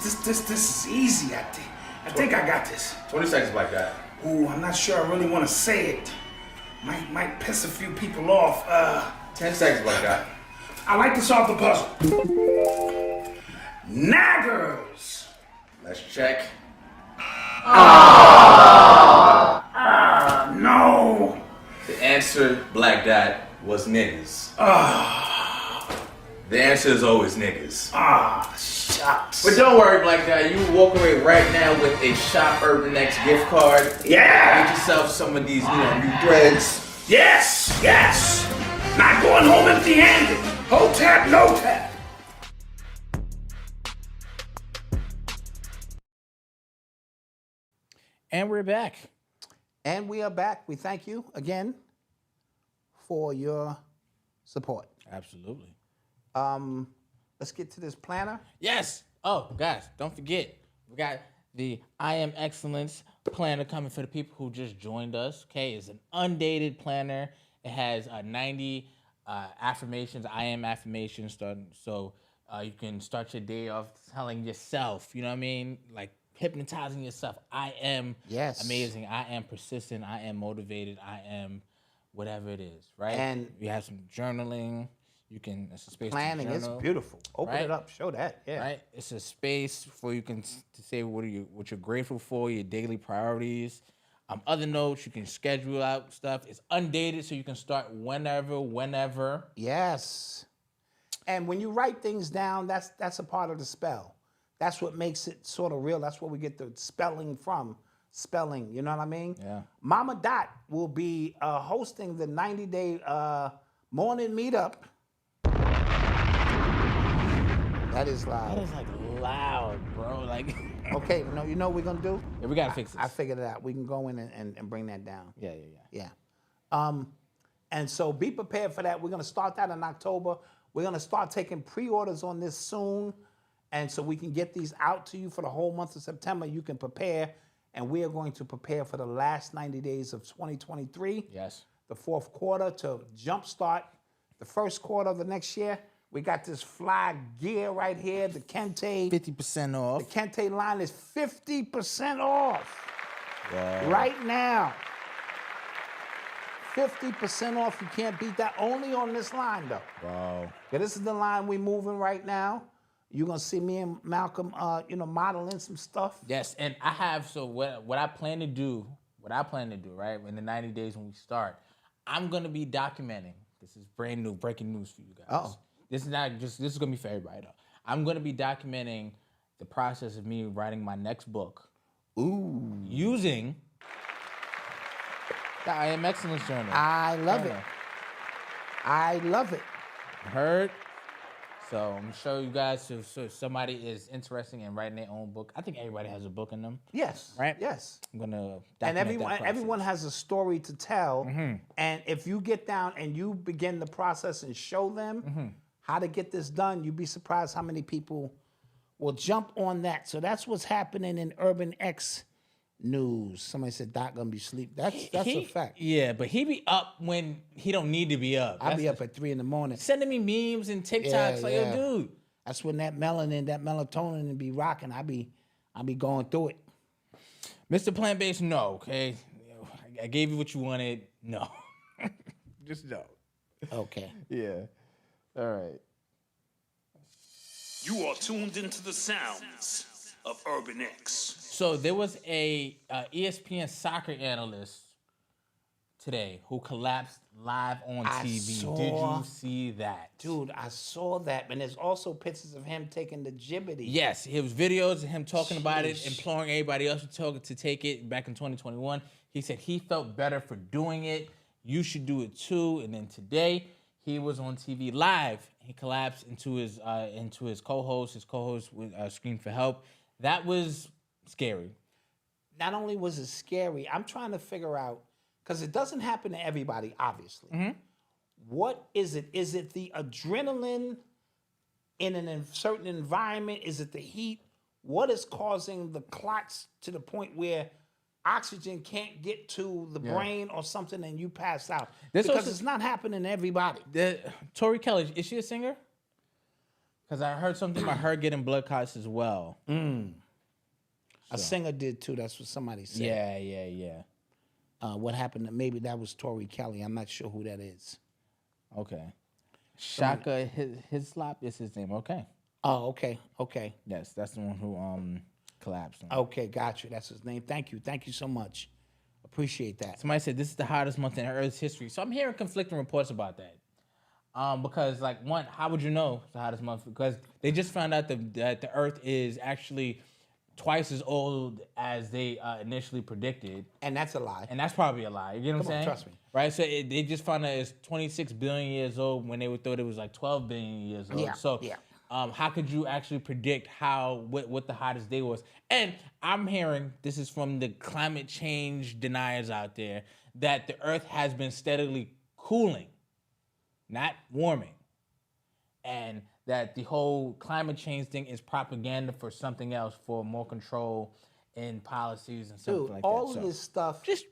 is easy. I think I got this. 20 seconds, Black Dot. Ooh, I'm not sure I really want to say it. Might piss a few people off. 10 seconds, Black Dot. I like to solve the puzzle. Naggers. Let's check. No. The answer, Black Dot, was niggas. The answer is always niggas. Shucks. But don't worry, Black Dot. You walk away right now with a Shop Urban X gift card. Yeah. Get yourself some of these, new threads. Yes. Not going home empty-handed. Hotep, no tap. And we're back. And we are back. We thank you again for your support. Absolutely. Let's get to this planner. Yes. Oh, guys, don't forget. We got the I Am Excellence planner coming for the people who just joined us. Okay, it's an undated planner. It has 90 affirmations, I am affirmations, so you can start your day off telling yourself, you know what I mean? Like hypnotizing yourself. I am amazing. I am persistent. I am motivated. I am whatever it is, right? And you have some journaling. You can, it's a space planning to journal. is beautiful. Open it up, show that, yeah. Right? It's a space for you to say what you're grateful for, your daily priorities. Other notes, you can schedule out stuff. It's undated, so you can start whenever. Yes. And when you write things down, that's a part of the spell. That's what makes it sort of real. That's where we get the spelling from. Spelling, you know what I mean? Yeah. Mama Dot will be hosting the 90-day morning meetup. That is loud. That is like loud, bro. Like. Okay, you know what we're gonna do? Yeah, we gotta fix this. I figured it out. We can go in and bring that down. Yeah. And so be prepared for that. We're gonna start that in October. We're gonna start taking pre-orders on this soon. And so we can get these out to you for the whole month of September. You can prepare. And we are going to prepare for the last 90 days of 2023. Yes. The fourth quarter to jumpstart the first quarter of the next year. We got this fly gear right here, the Kente. 50% off. The Kente line is 50% off. Wow. Right now. 50% off. You can't beat that. Only on this line, though. Wow. Yeah, this is the line we're moving right now. You're gonna see me and Malcolm, modeling some stuff. Yes, and I have, so what I plan to do, right, in the 90 days when we start, I'm gonna be documenting. This is brand new, breaking news for you guys. Oh. This is gonna be for everybody though. I'm gonna be documenting the process of me writing my next book. Ooh. Using the I Am Excellence Journal. I love it. I love it. Heard? So I'm gonna show you guys so if somebody is interested in writing their own book. I think everybody has a book in them. Yes. Right? Yes. I'm gonna And document everyone has a story to tell. Mm-hmm. And if you get down and you begin the process and show them how to get this done, you'd be surprised how many people will jump on that. So that's what's happening in Urban X news. Somebody said Doc gonna be asleep. That's a fact. Yeah, but he be up when he don't need to be up. I'll be up at 3 a.m. Sending me memes and TikToks like, yo, dude. That's when that melanin, that melatonin be rocking. I be going through it. Mr. Plant-Based, no, okay? I gave you what you wanted. No. Just no. Okay. Yeah. All right. You are tuned into the sounds of Urban X. So there was a ESPN soccer analyst today who collapsed live on TV. Did you see that? Dude, I saw that. And there's also pictures of him taking the gibbity. Yes, it was videos of him talking about it, imploring everybody else to take it back in 2021. He said he felt better for doing it. You should do it too. And then today, he was on TV live. He collapsed into his co-host. His co-host would scream for help. That was scary. Not only was it scary, I'm trying to figure out, because it doesn't happen to everybody, obviously. Mm-hmm. What is it? Is it the adrenaline in a certain environment? Is it the heat? What is causing the clots to the point where oxygen can't get to the brain or something and you pass out? Because it's not happening to everybody. Tori Kelly, is she a singer? Because I heard something about her getting blood clots as well. A singer did too. That's what somebody said. Yeah. What happened? Maybe that was Tori Kelly. I'm not sure who that is. Okay. Shaka Hislop is his name. Okay. Oh, okay. Yes, that's the one who collapsed. Okay, got you. That's his name. Thank you so much. Appreciate that. Somebody said this is the hottest month in Earth's history. So I'm hearing conflicting reports about that. Because like one, how would you know it's the hottest month? Because they just found out that the Earth is actually twice as old as they initially predicted. And that's a lie. And that's probably a lie. You know what I'm saying? Trust me. Right? So they just found out it's 26 billion years old when they thought it was like 12 billion years old. Yeah, So yeah. How could you actually predict what the hottest day was? And I'm hearing, this is from the climate change deniers out there, that the Earth has been steadily cooling, not warming. And that the whole climate change thing is propaganda for something else, for more control in policies and something like that. All of this stuff. Just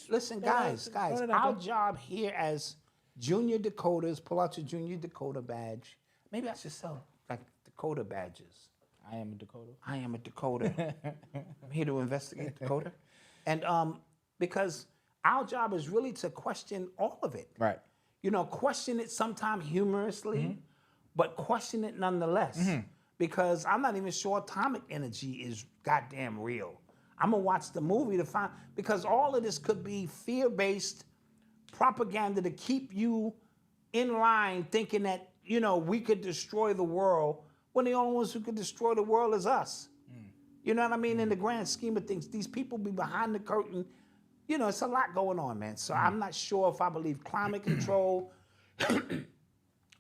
listen, guys. Our job here as junior decoders, pull out your junior decoder badge. Maybe I should sell like decoder badges. I am a decoder. I am a decoder. I'm here to investigate decoder. And because our job is really to question all of it. Right. You know, question it sometimes humorously, but question it nonetheless. Because I'm not even sure atomic energy is goddamn real. I'm gonna watch the movie to find, because all of this could be fear-based propaganda to keep you in line thinking that, you know, we could destroy the world. when the only ones who could destroy the world is us. You know what I mean? In the grand scheme of things, these people be behind the curtain. You know, it's a lot going on, man. So I'm not sure if I believe climate control,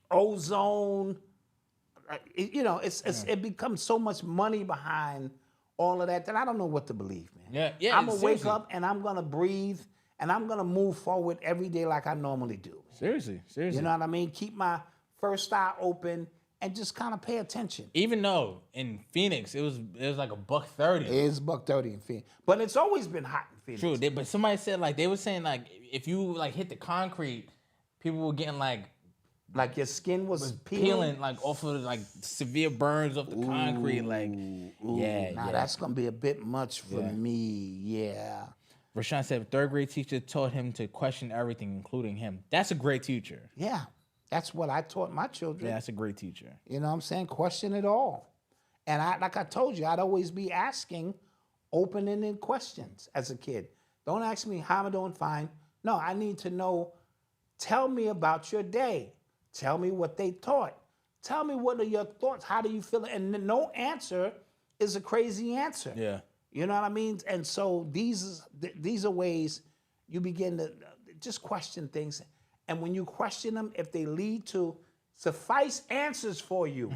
ozone. It becomes so much money behind all of that I don't know what to believe, man. Yeah. I'm gonna wake up and I'm gonna breathe and I'm gonna move forward every day like I normally do. Seriously. You know what I mean? Keep my first eye open and just kind of pay attention. Even though in Phoenix it was like $130. It is $130 in Phoenix, but it's always been hot in Phoenix. True, but somebody said they were saying if you hit the concrete, people were getting like your skin was peeling off of severe burns off the concrete. That's gonna be a bit much for me. Yeah. Rashawn said 3rd grade teacher taught him to question everything, including him. That's a great teacher. Yeah. That's what I taught my children. Yeah, that's a great teacher. You know what I'm saying? Question it all. And like I told you, I'd always be asking open-ended questions as a kid. Don't ask me how I'm doing fine. No, I need to know, tell me about your day. Tell me what they taught. Tell me what are your thoughts. How do you feel? And no answer is a crazy answer. Yeah. You know what I mean? And so these are ways you begin to just question things. And when you question them, if they lead to suffice answers for you,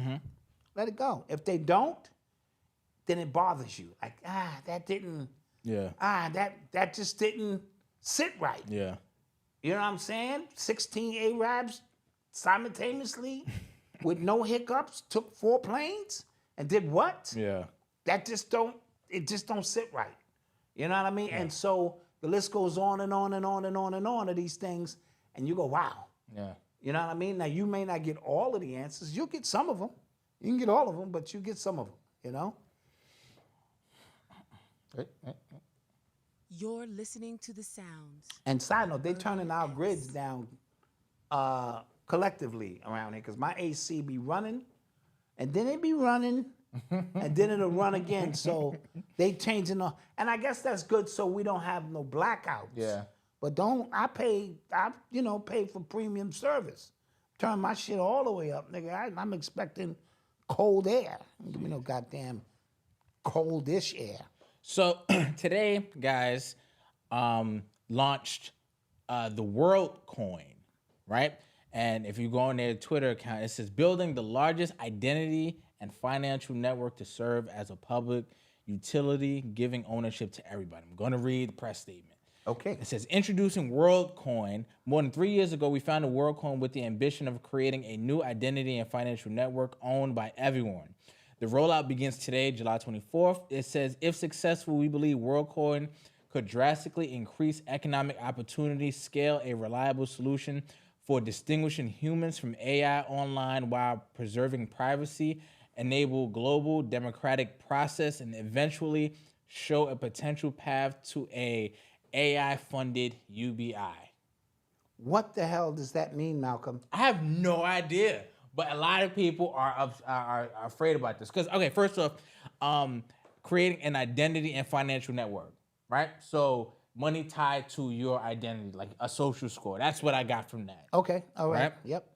let it go. If they don't, then it bothers you. That didn't. Yeah. That just didn't sit right. Yeah. You know what I'm saying? 16 Arabs simultaneously with no hiccups took 4 planes and did what? Yeah. That just don't sit right. You know what I mean? Yeah. And so the list goes on and on and on and on and on of these things. And you go, wow. Yeah. You know what I mean? Now, you may not get all of the answers. You'll get some of them. You can get all of them, but you get some of them, you know? You're listening to the sounds. And side note, they turning our grids down collectively around here because my AC be running, and then it be running, and then it'll run again. So they changing the, and I guess that's good so we don't have no blackouts. Yeah. But I pay for premium service. Turn my shit all the way up, nigga. I'm expecting cold air. Give me no goddamn coldish air. So today, guys, launched the World Coin, right? And if you go on their Twitter account, it says building the largest identity and financial network to serve as a public utility, giving ownership to everybody. I'm going to read the press statement. Okay. It says, introducing WorldCoin. More than 3 years ago, we founded WorldCoin with the ambition of creating a new identity and financial network owned by everyone. The rollout begins today, July 24th. It says, if successful, we believe WorldCoin could drastically increase economic opportunity, scale a reliable solution for distinguishing humans from AI online while preserving privacy, enable global democratic process, and eventually show a potential path to a AI-funded UBI. What the hell does that mean, Malcolm? I have no idea, but a lot of people are afraid about this. Because, okay, first off, creating an identity and financial network, right? So money tied to your identity, like a social score. That's what I got from that. Okay, all right. Yep.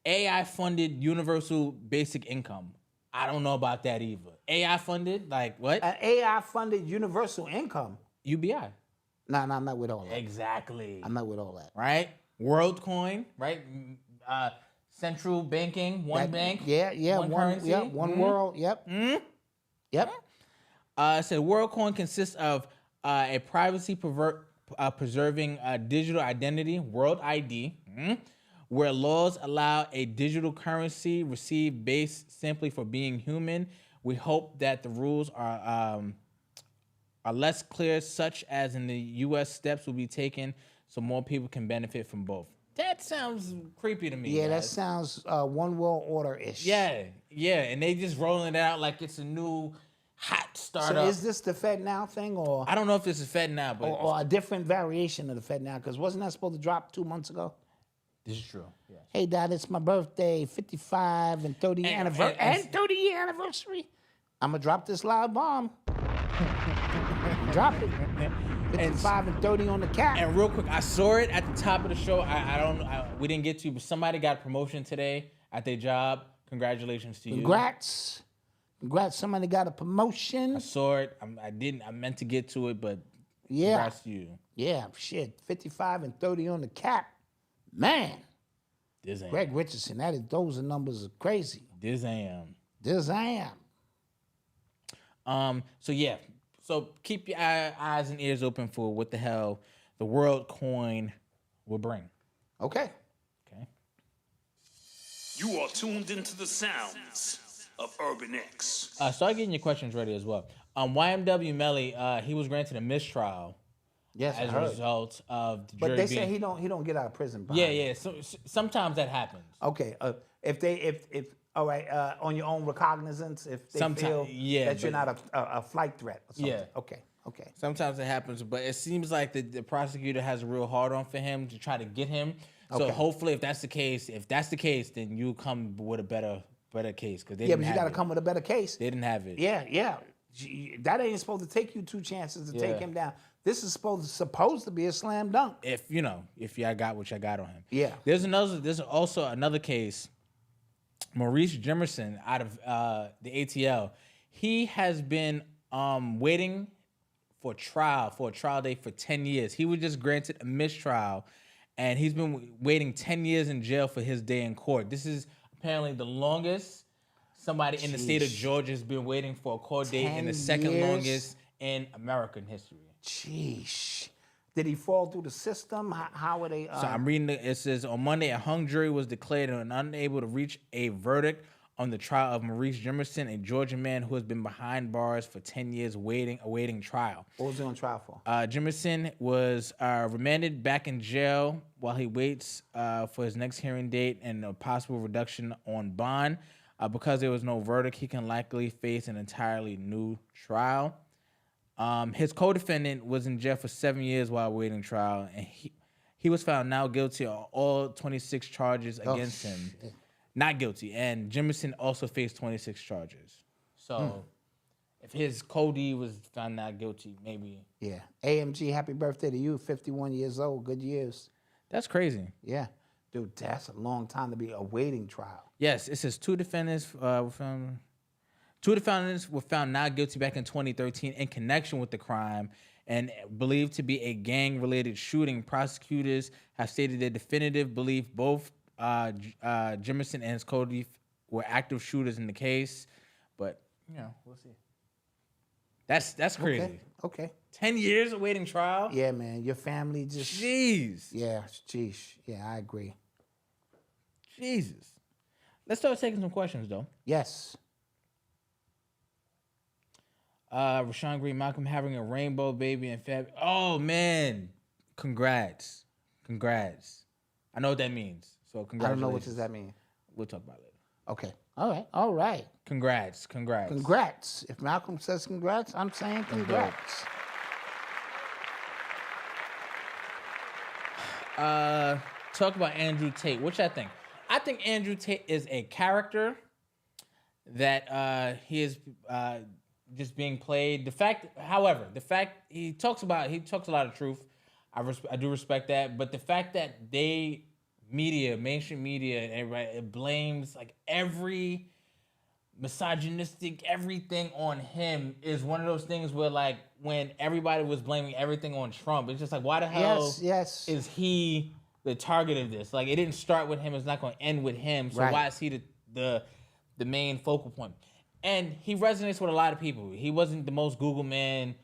AI-funded universal basic income. I don't know about that either. AI-funded, like what? An AI-funded universal income? UBI. No, I'm not with all that. Exactly. I'm not with all that. Right? WorldCoin, right? Central banking, bank. Yeah. One currency. Yeah, one world. Yep. Yep. It said WorldCoin consists of a privacy preserving digital identity, World ID, where laws allow a digital currency received based simply for being human. We hope that the rules are less clear, such as in the U.S. steps will be taken so more people can benefit from both. That sounds creepy to me. Yeah, guys. that sounds one world order-ish. Yeah, and they just rolling it out like it's a new hot startup. So is this the Fed Now thing, or I don't know if this is Fed Now, but or a different variation of the Fed Now? Because wasn't that supposed to drop 2 months ago? This is true. Yes. Hey, Dad, it's my birthday, 55 and 30 anniversary, and 30-year anniversary. I'm gonna drop this loud bomb. Drop it. 55 and 30 on the cap. And real quick, I saw it at the top of the show. We didn't get to, but somebody got a promotion today at their job. Congratulations to you. Congrats. Somebody got a promotion. I saw it. I didn't. I meant to get to it, but Yeah. congrats to you. Yeah, shit. 55 and 30 on the cap. Man. This ain't. Greg Richardson, those numbers are crazy. This am. So yeah. So keep your eyes and ears open for what the hell the world coin will bring. Okay. You are tuned into the sounds of Urban X. Start getting your questions ready as well. YMW Melly, he was granted a mistrial. Yes, as a result of the jury But they being... say he don't get out of prison. Yeah. So, sometimes that happens. Okay. If all right, on your own recognizance, if they feel that you're not a flight threat or something. Yeah. Okay. Sometimes it happens, but it seems like the prosecutor has a real hard on for him to try to get him. So hopefully, if that's the case, then you come with a better case because but you got to come with a better case. They didn't have it. Yeah. That ain't supposed to take you 2 chances to take him down. This is supposed to be a slam dunk. If y'all got what y'all got on him. Yeah. There's also another case. Maurice Jimerson out of the ATL. He has been waiting for a trial date for 10 years. He was just granted a mistrial, and he's been waiting 10 years in jail for his day in court. This is apparently the longest somebody in the state of Georgia has been waiting for a court date, and the second longest in American history. Jeez. Did he fall through the system? How are they? So I'm reading it. It says, on Monday, a hung jury was declared and unable to reach a verdict on the trial of Maurice Jimerson, a Georgia man who has been behind bars for 10 years awaiting trial. What was he on trial for? Jimerson was remanded back in jail while he waits for his next hearing date and a possible reduction on bond. Because there was no verdict, he can likely face an entirely new trial. His co-defendant was in jail for 7 years while awaiting trial, and he was found now guilty of all 26 charges against him. Not guilty. And Jimerson also faced 26 charges. So if his co-D was found not guilty, maybe. Yeah. AMG, happy birthday to you, 51 years old. Good years. That's crazy. Yeah. Dude, that's a long time to be awaiting trial. Yes, it says two defendants were found not guilty back in 2013 in connection with the crime and believed to be a gang-related shooting. Prosecutors have stated their definitive belief both Jimerson and his co-defendant were active shooters in the case, but we'll see. That's crazy. Okay. 10 years awaiting trial? Yeah, man. Your family just... Jeez. Yeah, Yeah, I agree. Jesus. Let's start taking some questions, though. Yes. Rashawn Green, Malcolm having a rainbow baby and Fab. Oh, man. Congrats. I know what that means. So congratulations. I don't know what does that mean. We'll talk about it later. Okay. All right. Congrats. If Malcolm says congrats, I'm saying congrats. Talk about Andrew Tate. What y'all think? I think Andrew Tate is a character that he is just being played. The fact he talks a lot of truth. I do respect that, but the fact that mainstream media, and everybody, it blames like every misogynistic everything on him is one of those things where like when everybody was blaming everything on Trump, it's just like why the hell is he the target of this? Like it didn't start with him, it's not going to end with him. So why is he the main focal point? And he resonates with a lot of people. He wasn't the most Google man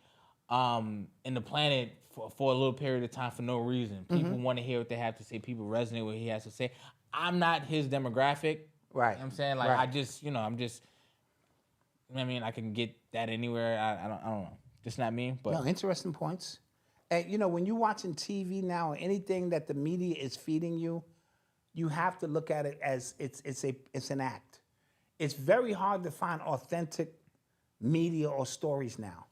in the planet for a little period of time for no reason. People want to hear what they have to say. People resonate with what he has to say. I'm not his demographic. Right. You know what I'm saying? Like I just, I mean, I can get that anywhere. I don't know. Just not me. But no, interesting points. And when you're watching TV now or anything that the media is feeding you, you have to look at it as it's an act. It's very hard to find authentic media or stories now.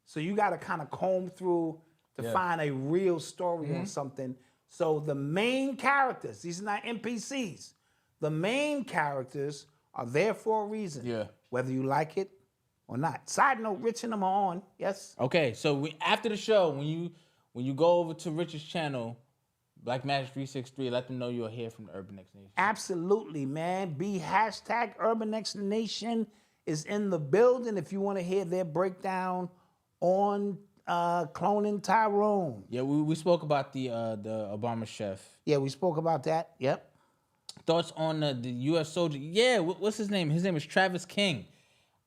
So you got to kind of comb through to find a real story on something. So the main characters, these are not NPCs. The main characters are there for a reason. Yeah. Whether you like it or not. Side note, Rich and them are on. Yes. Okay, so after the show, when you go over to Rich's channel, Black Magic 363. Let them know you're here from the Urban X Nation. Absolutely, man. Hashtag Urban X Nation is in the building if you want to hear their breakdown on cloning Tyrone. Yeah, we spoke about the Obama chef. Yeah, we spoke about that. Yep. Thoughts on the U.S. soldier? Yeah, what's his name? His name is Travis King.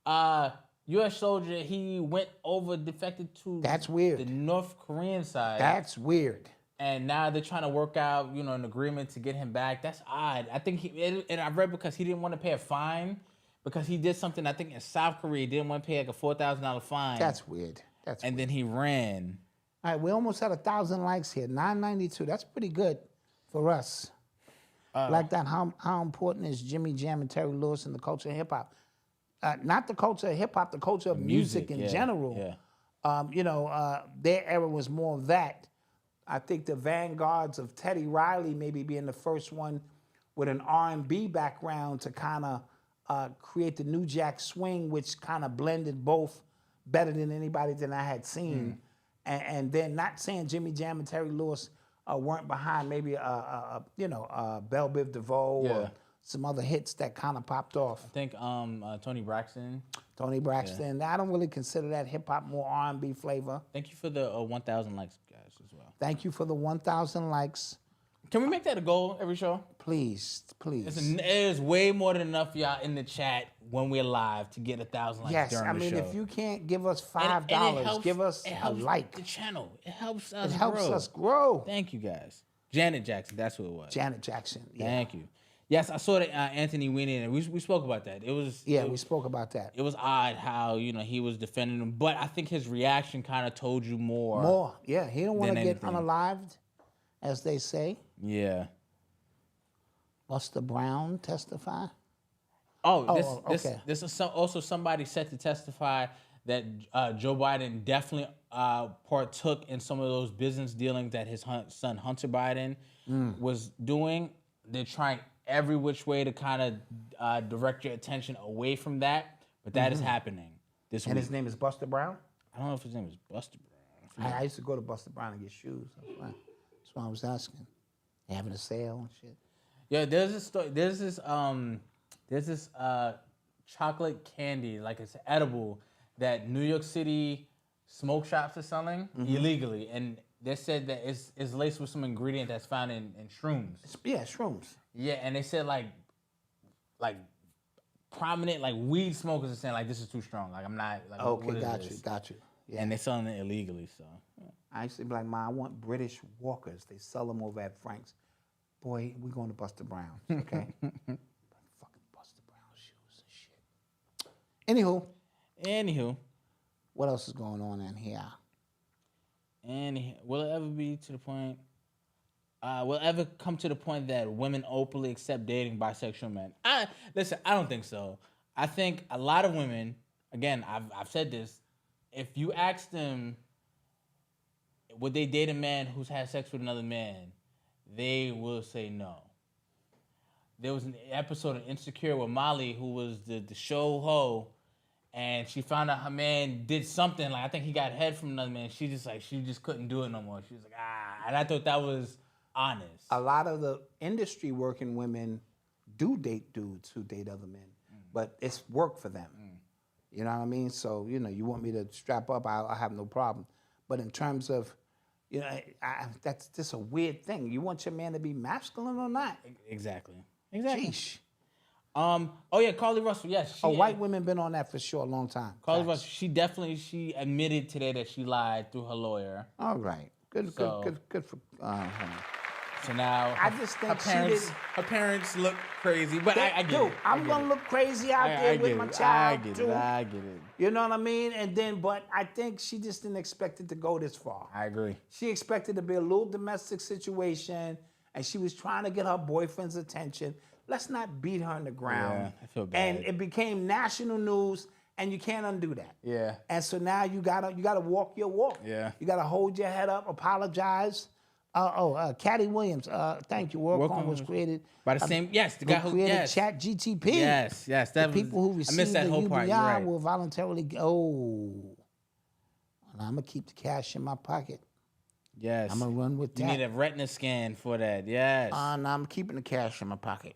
U.S. soldier. He went over, defected to That's weird. The North Korean side. That's weird. And now they're trying to work out, an agreement to get him back. That's odd. I think and I read because he didn't want to pay a fine because he did something. I think in South Korea, he didn't want to pay like a $4,000 fine. That's weird. And then he ran. All right, we almost had 1,000 likes here. 992. That's pretty good for us. Like that, how important is Jimmy Jam and Terry Lewis in the culture of hip hop? Not the culture of hip hop, the culture of music in general. Yeah. Their era was more of that. I think the vanguards of Teddy Riley maybe being the first one with an R&B background to kind of create the New Jack Swing, which kind of blended both better than anybody that I had seen. And then not saying Jimmy Jam and Terry Lewis weren't behind maybe Belle Biv DeVoe or some other hits that kind of popped off. I think Tony Braxton. Yeah. I don't really consider that hip hop, more R&B flavor. Thank you for the 1,000 likes, guys, as well. Thank you for the 1,000 likes. Can we make that a goal every show? Please. There's way more than enough y'all in the chat when we're live to get 1,000 likes during the show. If you can't give us $5, give us a like. The channel. It helps us grow. It helps us grow. Thank you, guys. Janet Jackson, that's who it was. Janet Jackson, yeah. Thank you. Yes, I saw that Anthony Weenie, and we spoke about that. We spoke about that. It was odd how, he was defending him, but I think his reaction kind of told you more. Yeah. He don't want to get unalived, as they say. Yeah. Buster Brown testify? This is also somebody set to testify that Joe Biden definitely partook in some of those business dealings that his son Hunter Biden was doing. They're trying every which way to kind of direct your attention away from that, but that is happening this week. And his name is Buster Brown? I don't know if his name is Buster Brown. I used to go to Buster Brown and get shoes. That's why I was asking. They having a sale and shit. Yeah, there's this chocolate candy, like it's edible, that New York City smoke shops are selling illegally, and they said that it's laced with some ingredient that's found in shrooms. Shrooms. Yeah, and they said like prominent weed smokers are saying this is too strong. I'm not got you. Yeah. And they're selling it illegally. So I used to be like, Ma, I want British Walkers. They sell them over at Frank's. Boy, we're going to Buster Brown, okay? Fucking Buster Brown shoes and shit. Anywho, what else is going on in here? And will it ever be to the point? Will it ever come to the point that women openly accept dating bisexual men? I don't think so. I think a lot of women, again, I've said this, if you ask them, would they date a man who's had sex with another man, they will say no. There was an episode of Insecure with Molly, who was the show hoe, and she found out her man did something, I think he got head from another man. She just couldn't do it no more. She was like, and I thought that was honest. A lot of the industry working women do date dudes who date other men, but it's work for them. You know what I mean? So, you want me to strap up, I have no problem. But in terms of, that's just a weird thing. You want your man to be masculine or not? Exactly. Sheesh. Carly Russell, yes. White women been on that for sure a long time. Carly Russell, she admitted today that she lied through her lawyer. All right. Good for her. So now I just think her parents look crazy, but I get it. I'm gonna look crazy out there with my child too. I get it. You know what I mean? And then, but I think she just didn't expect it to go this far. I agree. She expected to be a little domestic situation, and she was trying to get her boyfriend's attention. Let's not beat her in the ground. Yeah, I feel bad. And it became national news, and you can't undo that. Yeah. And so now you gotta walk your walk. Yeah. You gotta hold your head up, apologize. Caddy Williams, thank you. WorldCom was created by the same, the guy who created Chat GTP. Yes. The people who received the UBI will voluntarily. And I'm gonna keep the cash in my pocket. Yes. I'm gonna run with You that. need a retina scan for that. Yes. And I'm keeping the cash in my pocket.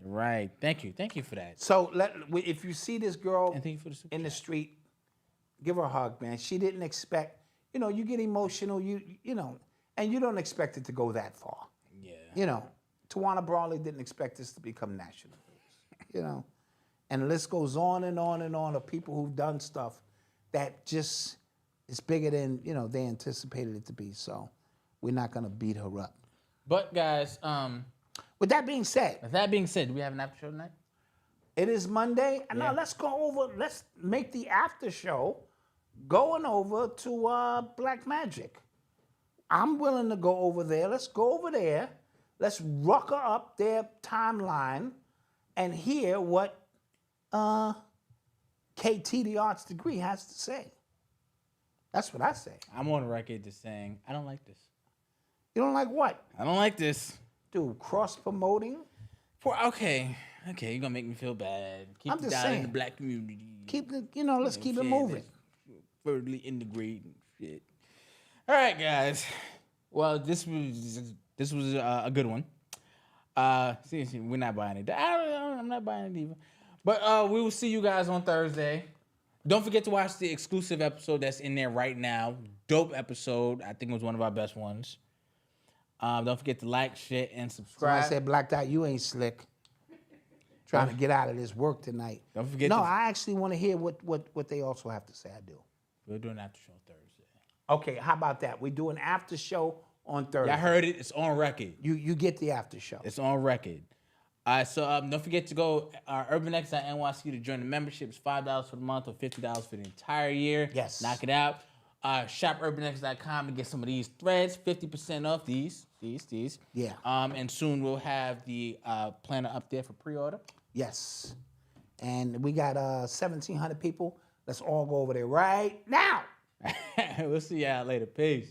Right. Thank you. Thank you for that. So if you see this girl And thank you for the super in the chat. street, give her a hug, man. She didn't expect, you get emotional, and you don't expect it to go that far. Yeah. Tawana Brawley didn't this to become national news, And the list goes on and on and on of people who've done stuff that just is bigger than, they anticipated it to be. So we're not going to beat her up. But guys, With that being said, do we have an after show tonight? it is Monday. And Yeah. now let's make the after show going over to Black Magic. I'm willing to go over there. Let's go over there. Let's rucker up their timeline and hear what KT, the arts degree, has to say. That's what I say. I'm on record just saying I don't like this. You don't like what? I don't like this. Dude, cross-promoting? Okay, you're gonna make me feel bad. Keep I'm it just down in saying. the black community. Let's keep it moving. Vertically integrating shit. All right, guys. Well, this was a good one. See, we're not buying it. I'm not buying it either. But we will see you guys on Thursday. Don't forget to watch the exclusive episode that's in there right now. Dope episode. I think it was one of our best ones. Don't forget to like, share, and subscribe. So I said, Black Dot, you ain't slick. Trying to get out of this work tonight. Don't forget. I actually want to hear what they also have to say. I do. We're doing after show Thursday. Okay, how about that? We do an after show on Thursday. Y'all heard it. It's on record. You get the after show. It's on record. So don't forget to go urbanx.nyc to join the membership. It's $5 for the month or $50 for the entire year. Yes. Knock it out. Shop urbanx.com to get some of these threads. 50% off these. Yeah. And soon we'll have the planner up there for pre-order. Yes. And we got 1,700 people. Let's all go over there right now. We'll see y'all later. Peace.